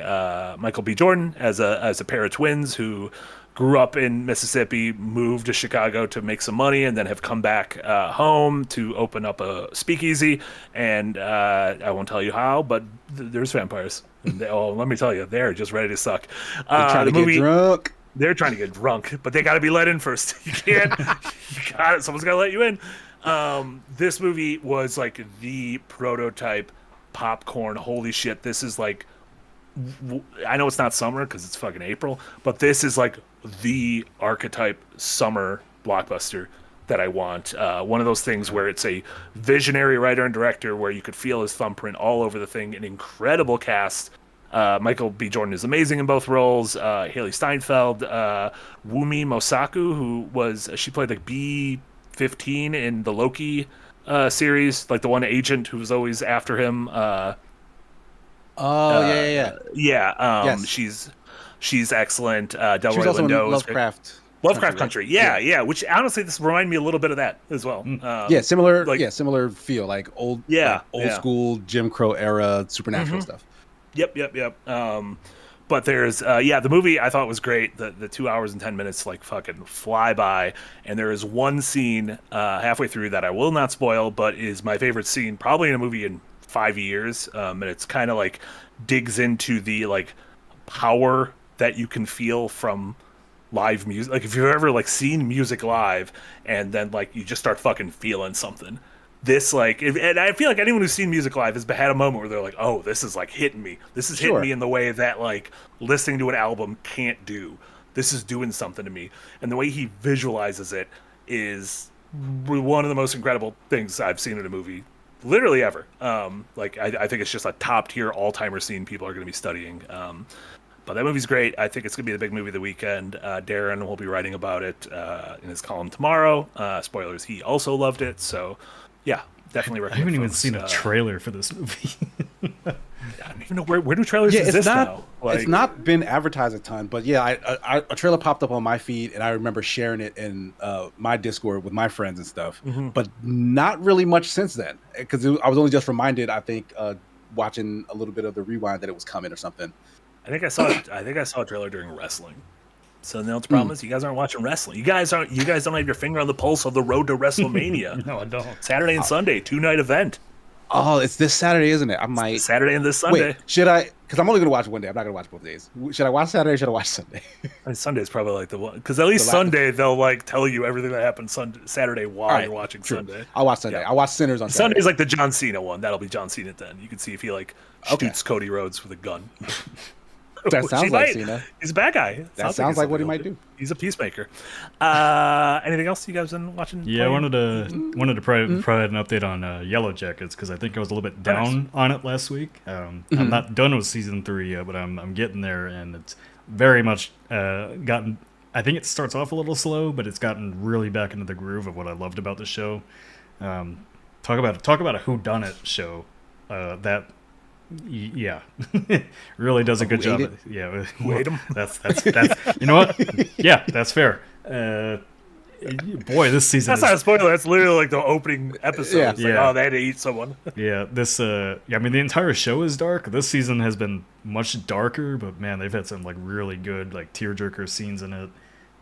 Speaker 4: Michael B. Jordan as a pair of twins who grew up in Mississippi, moved to Chicago to make some money, and then have come back home to open up a speakeasy. And I won't tell you how, but there's vampires. And let me tell you, they're just ready to suck.
Speaker 5: They're trying to get drunk.
Speaker 4: They're trying to get drunk, but they got to be let in first. You can't. Someone's got to let you in. This movie was like the prototype popcorn. Holy shit! This is like. I know it's not summer because it's fucking April, but this is like the archetype summer blockbuster that I want. One of those things where it's a visionary writer and director where you could feel his thumbprint all over the thing. An incredible cast. Michael B. Jordan is amazing in both roles. Haley Steinfeld, Wumi Mosaku, she played like B-15 in the Loki series, like the one agent who was always after him.
Speaker 5: Yeah.
Speaker 4: Yes. She's excellent. Delroy Lindo. Lovecraft Country. Yeah. Which honestly, this reminded me a little bit of that as well.
Speaker 5: Similar feel, like old school Jim Crow era supernatural stuff.
Speaker 4: Yep. But there's the movie I thought was great. The 2 hours and 10 minutes like fucking fly by, and there is one scene halfway through that I will not spoil, but is my favorite scene probably in a movie in 5 years. And it's kind of like digs into the like power that you can feel from live music. Like if you've ever like seen music live and then like you just start fucking feeling something. This like, and I feel like anyone who's seen music live has had a moment where they're like, "Oh, this is like hitting me. This is hitting me in the way that like listening to an album can't do. This is doing something to me." And the way he visualizes it is one of the most incredible things I've seen in a movie, literally ever. Like I think it's just a top tier all timer scene people are going to be studying. But that movie's great. I think it's going to be the big movie of the weekend. Darren will be writing about it in his column tomorrow. Spoilers, he also loved it. So, yeah, definitely recommend.
Speaker 6: I haven't even
Speaker 4: folks,
Speaker 6: seen a trailer for this movie.
Speaker 4: I don't even know where do trailers exist now? Like,
Speaker 5: it's not been advertised a ton, but yeah, a trailer popped up on my feed, and I remember sharing it in my Discord with my friends and stuff.
Speaker 4: Mm-hmm.
Speaker 5: But not really much since then, because I was only just reminded, I think, watching a little bit of the rewind that it was coming or something.
Speaker 4: I think I saw a trailer during wrestling. So the problem is you guys aren't watching wrestling. You guys don't have your finger on the pulse of the road to WrestleMania.
Speaker 6: No, I don't.
Speaker 4: Saturday and Sunday, 2-night event.
Speaker 5: Oh, it's this Saturday, isn't it? I might
Speaker 4: Saturday and this Sunday.
Speaker 5: Wait, should I? Because I'm only going to watch one day. I'm not going to watch both days. Should I watch Saturday or should I watch Sunday?
Speaker 4: Sunday's probably like the one, because at least Sunday they'll like tell you everything that happened Saturday while you're watching Sunday.
Speaker 5: I'll watch Sunday.
Speaker 4: Yeah.
Speaker 5: I'll watch Sinners on Saturday.
Speaker 4: Sunday's like the John Cena one. That'll be John Cena then. You can see if he like shoots Cody Rhodes with a gun.
Speaker 5: That sounds like Cena.
Speaker 4: He's a bad guy.
Speaker 5: That sounds like what he might do.
Speaker 4: He's a peacemaker. Anything else you guys been watching?
Speaker 6: Yeah, I wanted to provide an update on Yellow Jackets because I think I was a little bit down on it last week. I'm not done with season 3 yet, but I'm getting there, and it's very much gotten. I think it starts off a little slow, but it's gotten really back into the groove of what I loved about the show. Talk about a whodunit show. Really does a good job. Yeah,
Speaker 4: wait him.
Speaker 6: That's you know what? Yeah, that's fair. Boy, this season.
Speaker 4: That's not a spoiler. That's literally like the opening episode.
Speaker 5: Yeah.
Speaker 4: It's like, oh, they had to eat someone.
Speaker 6: Yeah, I mean, the entire show is dark. This season has been much darker, but man, they've had some like really good like tearjerker scenes in it,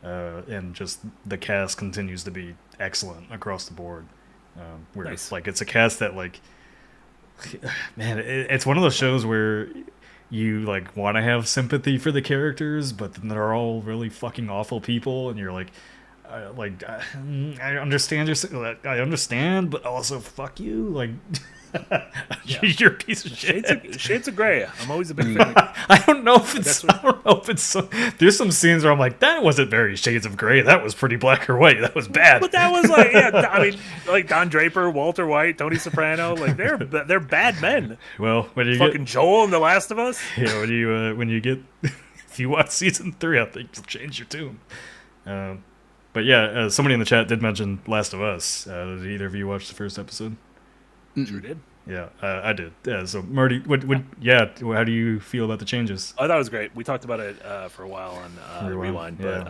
Speaker 6: and just the cast continues to be excellent across the board. It's like it's a cast that like. Man, it's one of those shows where you like want to have sympathy for the characters, but then they're all really fucking awful people, and you're like, I understand, but also fuck you, like. You're a piece of shit.
Speaker 4: Shades of Grey. I'm always a big fan.
Speaker 6: I don't know if it's so. There's some scenes where I'm like, that wasn't very Shades of Grey. That was pretty black or white. That was bad.
Speaker 4: But that was like, I mean, like Don Draper, Walter White, Tony Soprano, like they're bad men.
Speaker 6: Well, when you
Speaker 4: fucking Joel in The Last of Us.
Speaker 6: Yeah, when you get if you watch season 3, I think you'll change your tune. But yeah, somebody in the chat did mention Last of Us. Did either of you watch the first episode?
Speaker 4: Drew did.
Speaker 6: Yeah, I did. Yeah, so Marty, how do you feel about the changes?
Speaker 4: I thought it was great. We talked about it for a while on Rewind, but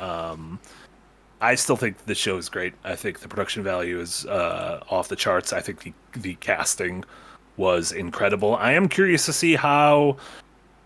Speaker 4: I still think the show is great. I think the production value is off the charts. I think the casting was incredible. I am curious to see how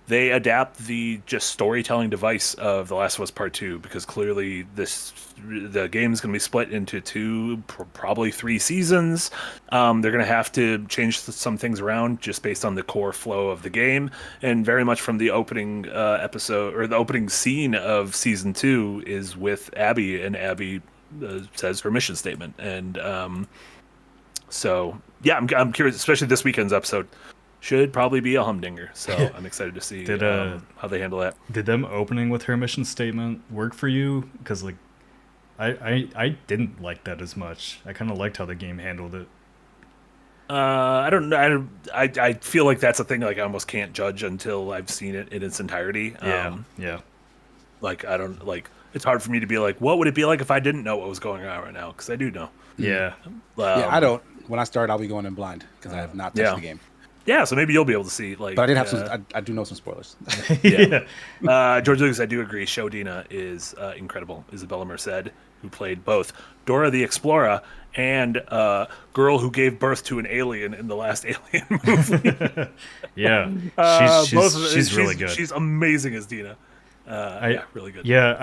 Speaker 4: they adapt the just storytelling device of The Last of Us Part 2, because clearly the game is going to be split into 2, probably 3 seasons. They're going to have to change some things around just based on the core flow of the game, and very much from the opening episode or the opening scene of season 2 is with Abby, and Abby says her mission statement, and so yeah, I'm curious, especially this weekend's episode. Should probably be a humdinger, so I'm excited to see how they handle that.
Speaker 6: Did them opening with her mission statement work for you? Because like, I didn't like that as much. I kind of liked how the game handled it.
Speaker 4: I don't know. I feel like that's a thing. Like I almost can't judge until I've seen it in its entirety.
Speaker 6: Yeah.
Speaker 4: Like I don't like. It's hard for me to be like, what would it be like if I didn't know what was going on right now? Because I do know.
Speaker 6: Yeah.
Speaker 5: I don't. When I start, I'll be going in blind because I have not touched the game.
Speaker 4: So maybe you'll be able to see like.
Speaker 5: But I did have some. I do know some spoilers.
Speaker 4: George Lucas, I do agree. Show Dina is incredible. Isabella Merced, who played both Dora the Explorer and girl who gave birth to an alien in the last Alien movie.
Speaker 6: Yeah, she's really good.
Speaker 4: She's amazing as Dina. Really good.
Speaker 6: Yeah,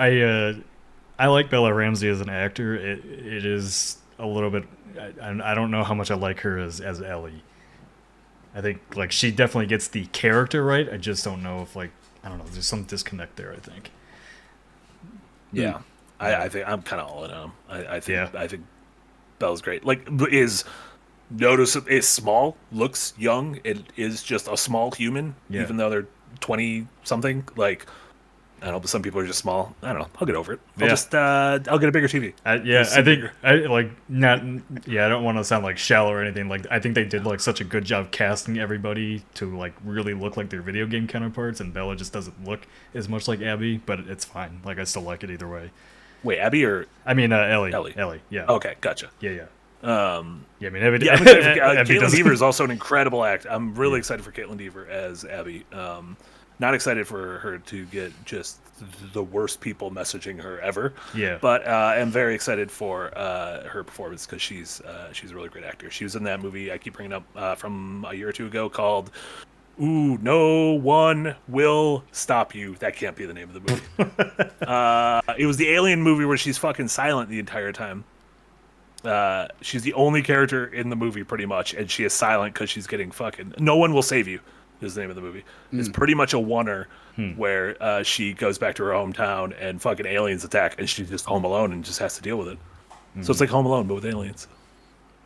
Speaker 6: I like Bella Ramsey as an actor. It is a little bit. I don't know how much I like her as Ellie. I think like she definitely gets the character right. I just don't know if like I don't know. There's some disconnect there. I think.
Speaker 4: Yeah, I think I'm kind of all in on him. I think Bella's great. Like is small, looks young. It is just a small human, even though they're 20 something. Like I don't know, but some people are just small. I don't know. I'll get over it. I'll get a bigger TV.
Speaker 6: I don't want to sound like shallow or anything. Like I think they did like such a good job casting everybody to like really look like their video game counterparts, and Bella just doesn't look as much like Abby, but it's fine. Like I still like it either way.
Speaker 4: Wait, Abby or
Speaker 6: I mean Ellie. Ellie. Yeah.
Speaker 4: Okay, gotcha.
Speaker 6: Yeah.
Speaker 4: I
Speaker 6: mean, Abby,
Speaker 4: Caitlin Dever is also an incredible act. I'm really excited for Caitlin Dever as Abby. Not excited for her to get just the worst people messaging her ever. Yeah. But I'm very excited for her performance because she's a really great actor. She was in that movie I keep bringing up from a year or two ago called No One Will Stop You. That can't be the name of the movie. It was the Alien movie where she's fucking silent the entire time. She's the only character in the movie pretty much, and she is silent because she's getting fucking. No One Will Save You is the name of the movie. It's pretty much a oneer where she goes back to her hometown and fucking aliens attack, and she's just home alone and just has to deal with it. So it's like Home Alone but with aliens.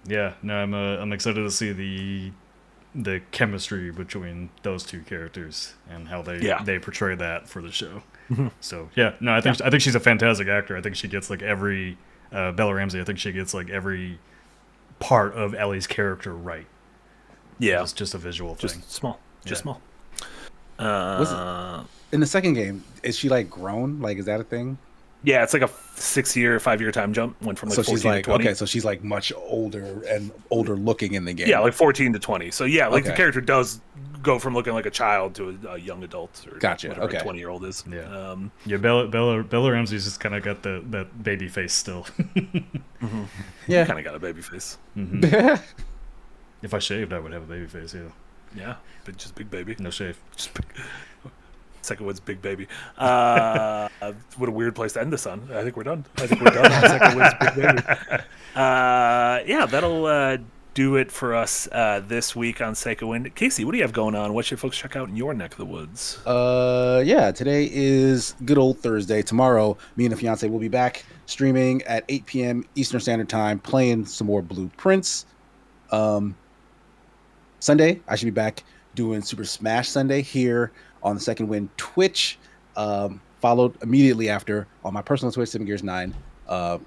Speaker 6: Yeah, no, I'm excited to see the chemistry between those two characters and how they portray that for the show. So I think she's a fantastic actor. I think she gets like every Bella Ramsey. I think she gets like every part of Ellie's character right. Yeah, it's just a visual thing.
Speaker 4: Just small.
Speaker 5: In the second game, is she like grown? Like, is that a thing?
Speaker 4: Yeah, it's like a 5-year time jump. Went from like 14
Speaker 5: she's like,
Speaker 4: to 20.
Speaker 5: Okay, so she's like much older and older looking in the game.
Speaker 4: Yeah, like 14 to 20. So yeah, like the character does go from looking like a child to a young adult or whatever a 20-year-old is.
Speaker 6: Yeah. Bella Ramsey's just kind of got that baby face still.
Speaker 5: Yeah,
Speaker 4: kind of got a baby face.
Speaker 6: If I shaved, I would have a baby face.
Speaker 4: Yeah, but just big baby.
Speaker 6: No shave.
Speaker 4: Just big. Second one's big baby. What a weird place to end this on. I think we're done. Second one's big baby. That'll do it for us this week on Seika Wind. Casey, what do you have going on? What should folks check out in your neck of the woods?
Speaker 5: Today is good old Thursday. Tomorrow, me and the fiance will be back streaming at 8 p.m. Eastern Standard Time, playing some more Blueprints. Sunday, I should be back doing Super Smash Sunday here on the Second Wind Twitch, followed immediately after on my personal Twitch, 7Gears9,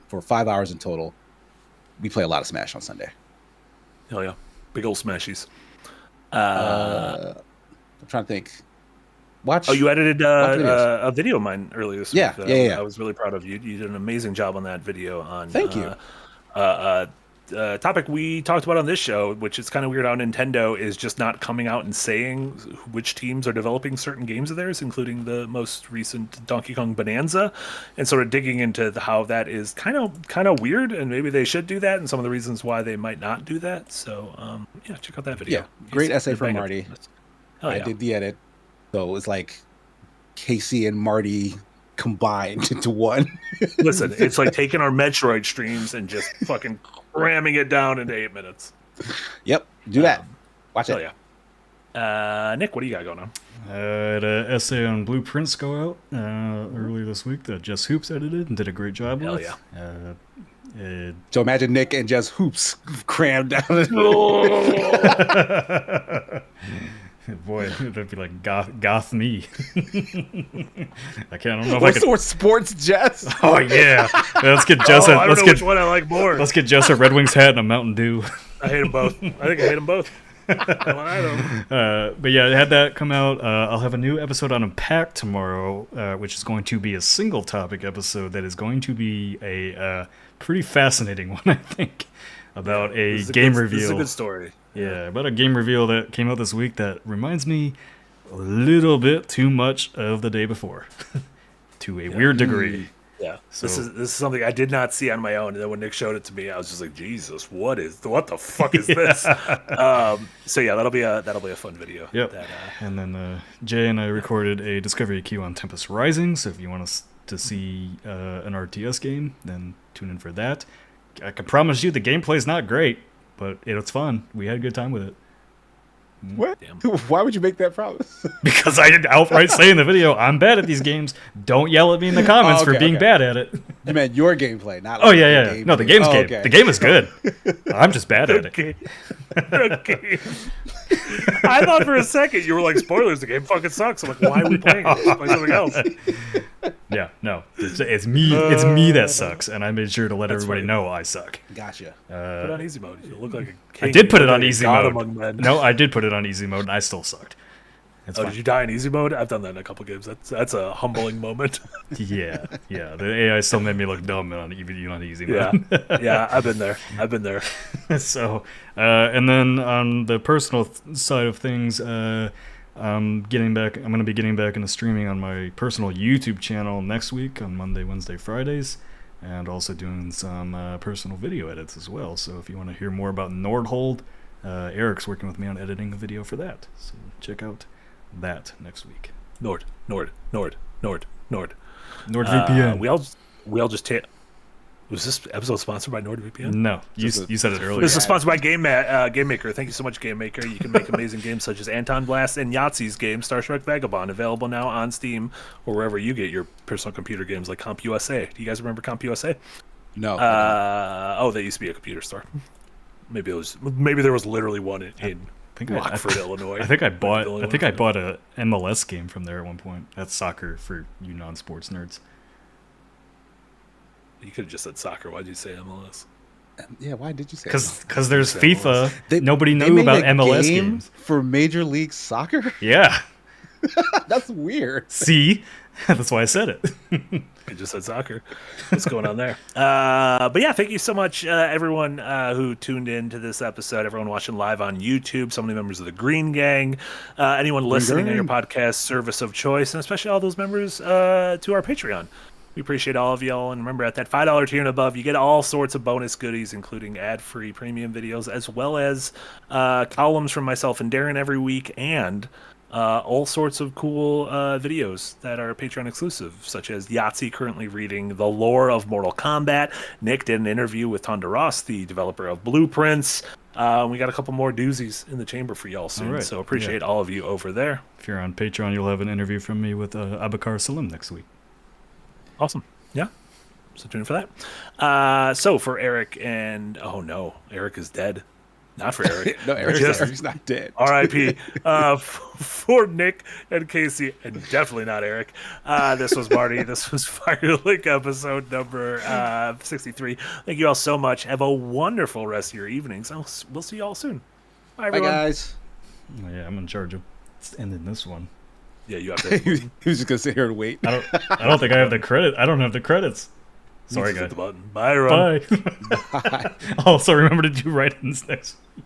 Speaker 5: for 5 hours in total. We play a lot of Smash on Sunday.
Speaker 4: Hell yeah. Big old Smashies.
Speaker 5: I'm trying to think.
Speaker 4: You edited a video of mine earlier this week.
Speaker 5: Yeah.
Speaker 4: I was really proud of you. You did an amazing job on that video.
Speaker 5: Thank you.
Speaker 4: Topic we talked about on this show, which is kind of weird how Nintendo is just not coming out and saying which teams are developing certain games of theirs, including the most recent Donkey Kong Bonanza, and sort of digging into how that is kind of weird, and maybe they should do that, and some of the reasons why they might not do that. So check out that video.
Speaker 5: Yeah, great essay from Marty.
Speaker 4: I
Speaker 5: did the edit, so it was like Casey and Marty combined into one.
Speaker 4: Listen, it's like taking our Metroid streams and just fucking ramming it down into 8 minutes.
Speaker 5: Yep, do that. Watch it.
Speaker 4: Yeah. Nick, what do you got going on?
Speaker 6: I had an essay on Blueprints go out earlier this week that Jess Hoops edited and did a great job with.
Speaker 5: So imagine Nick and Jess Hoops crammed down.
Speaker 6: Boy, that'd be like goth me. I don't know if
Speaker 5: I could. Sports Jess.
Speaker 6: Oh yeah, let's get Jess.
Speaker 4: I don't know which one I like more.
Speaker 6: Let's get Jess a Red Wings hat and a Mountain Dew.
Speaker 4: I hate them both. I think I hate them both.
Speaker 6: But yeah, I had that come out. I'll have a new episode on Unpacked tomorrow, which is going to be a single topic episode that is going to be a pretty fascinating one, I think. about a
Speaker 4: This is
Speaker 6: game
Speaker 4: good,
Speaker 6: reveal.
Speaker 4: This is a good story.
Speaker 6: Yeah, about a game reveal that came out this week that reminds me a little bit too much of the day before, to a weird degree.
Speaker 4: Yeah,
Speaker 6: So-
Speaker 4: this is something I did not see on my own, and then when Nick showed it to me, I was just like, Jesus, what the fuck is this? So yeah, that'll be a fun video.
Speaker 6: Yep.
Speaker 4: That,
Speaker 6: And then Jay and I recorded a Discovery queue on Tempest Rising, so if you want us to see an RTS game, then tune in for that. I can promise you the gameplay's not great, but it's fun. We had a good time with it.
Speaker 5: What?
Speaker 4: Damn.
Speaker 5: Why would you make that promise?
Speaker 6: Because I did outright say in the video, I'm bad at these games. Don't yell at me in the comments for being bad at it.
Speaker 5: You meant your gameplay, not.
Speaker 6: Oh,
Speaker 5: like
Speaker 6: yeah,
Speaker 5: the
Speaker 6: yeah.
Speaker 5: game.
Speaker 6: No, the game's
Speaker 5: Oh,
Speaker 6: game.
Speaker 5: okay.
Speaker 6: The game is good. I'm just bad at it.
Speaker 4: okay. Okay. I thought for a second you were like, spoilers, the game fucking sucks. I'm like, why are we playing it? Let's play something else.
Speaker 6: Yeah, no. It's me. It's me that sucks, and I made sure to let everybody
Speaker 4: funny.
Speaker 6: know I suck.
Speaker 5: Gotcha.
Speaker 4: Put it on easy mode. You look like a king.
Speaker 6: I did put
Speaker 4: You
Speaker 6: it
Speaker 4: look
Speaker 6: on
Speaker 4: like a
Speaker 6: easy
Speaker 4: god
Speaker 6: mode.
Speaker 4: among men.
Speaker 6: No, I did put it on easy mode, and I still sucked. It's
Speaker 4: Oh,
Speaker 6: fine.
Speaker 4: did you die in easy mode? I've done that in a couple games. That's a humbling moment.
Speaker 6: Yeah. The AI still made me look dumb on even on easy
Speaker 4: Yeah,
Speaker 6: mode.
Speaker 4: yeah. I've been there.
Speaker 6: So, and then on the personal side of things, I'm going to be getting back into streaming on my personal YouTube channel next week on Monday, Wednesday, Fridays, and also doing some personal video edits as well. So if you want to hear more about Nordhold, Eric's working with me on editing a video for that. So check out that next week.
Speaker 4: Nord.
Speaker 6: NordVPN.
Speaker 4: We all just was this episode sponsored by NordVPN?
Speaker 6: No, you said it earlier.
Speaker 4: This is sponsored by Game Maker. Thank you so much, Game Maker. You can make amazing games such as Anton Blast and Yahtzee's game, Star Trek Vagabond, available now on Steam or wherever you get your personal computer games like CompUSA. Do you guys remember CompUSA?
Speaker 5: No.
Speaker 4: That used to be a computer store. Maybe there was literally one in Rockford, Illinois.
Speaker 6: I think I bought a MLS game from there at one point. That's soccer for you non-sports nerds.
Speaker 4: You could have just said soccer. Why'd you say MLS?
Speaker 5: Yeah. Why did you say?
Speaker 6: Because there's
Speaker 4: Say
Speaker 6: FIFA. Nobody
Speaker 5: They
Speaker 6: knew
Speaker 5: made
Speaker 6: about
Speaker 5: a
Speaker 6: MLS
Speaker 5: game
Speaker 6: games.
Speaker 5: for Major League Soccer.
Speaker 6: Yeah.
Speaker 5: That's weird.
Speaker 6: See, that's why I said it.
Speaker 4: I just said soccer. What's going on there? But yeah, thank you so much, everyone who tuned in to this episode, everyone watching live on YouTube, so many members of the Green Gang, anyone listening on your podcast service of choice, and especially all those members to our Patreon. We appreciate all of y'all, and remember, at that $5 tier and above, you get all sorts of bonus goodies, including ad-free premium videos, as well as columns from myself and Darren every week, and all sorts of cool videos that are Patreon exclusive, such as Yahtzee currently reading The Lore of Mortal Kombat. Nick did an interview with Tonda Ross, the developer of Blueprints. We got a couple more doozies in the chamber for y'all soon,
Speaker 6: right.
Speaker 4: so appreciate all of you over there.
Speaker 6: If you're on Patreon, you'll have an interview from me with Abakar Salim next week.
Speaker 4: Awesome. Yeah. So tune in for that. So for Eric and... Oh, no. Eric is dead. Not for Eric.
Speaker 5: No, Eric's not dead.
Speaker 4: R.I.P. For Nick and Casey, and definitely not Eric. This was Marty. This was Firelink episode number 63. Thank you all so much. Have a wonderful rest of your evenings. We'll see you all soon. Bye,
Speaker 5: Bye,
Speaker 4: everyone.
Speaker 5: guys.
Speaker 6: Oh, yeah, I'm in charge of ending this one.
Speaker 4: Yeah, you have to.
Speaker 5: He was just gonna sit here and wait.
Speaker 6: I don't think I have the credit. I don't have the credits. Sorry,
Speaker 4: Just hit
Speaker 6: guys.
Speaker 4: the button. Bye, everyone.
Speaker 6: Bye. Also, remember to do write-ins next week.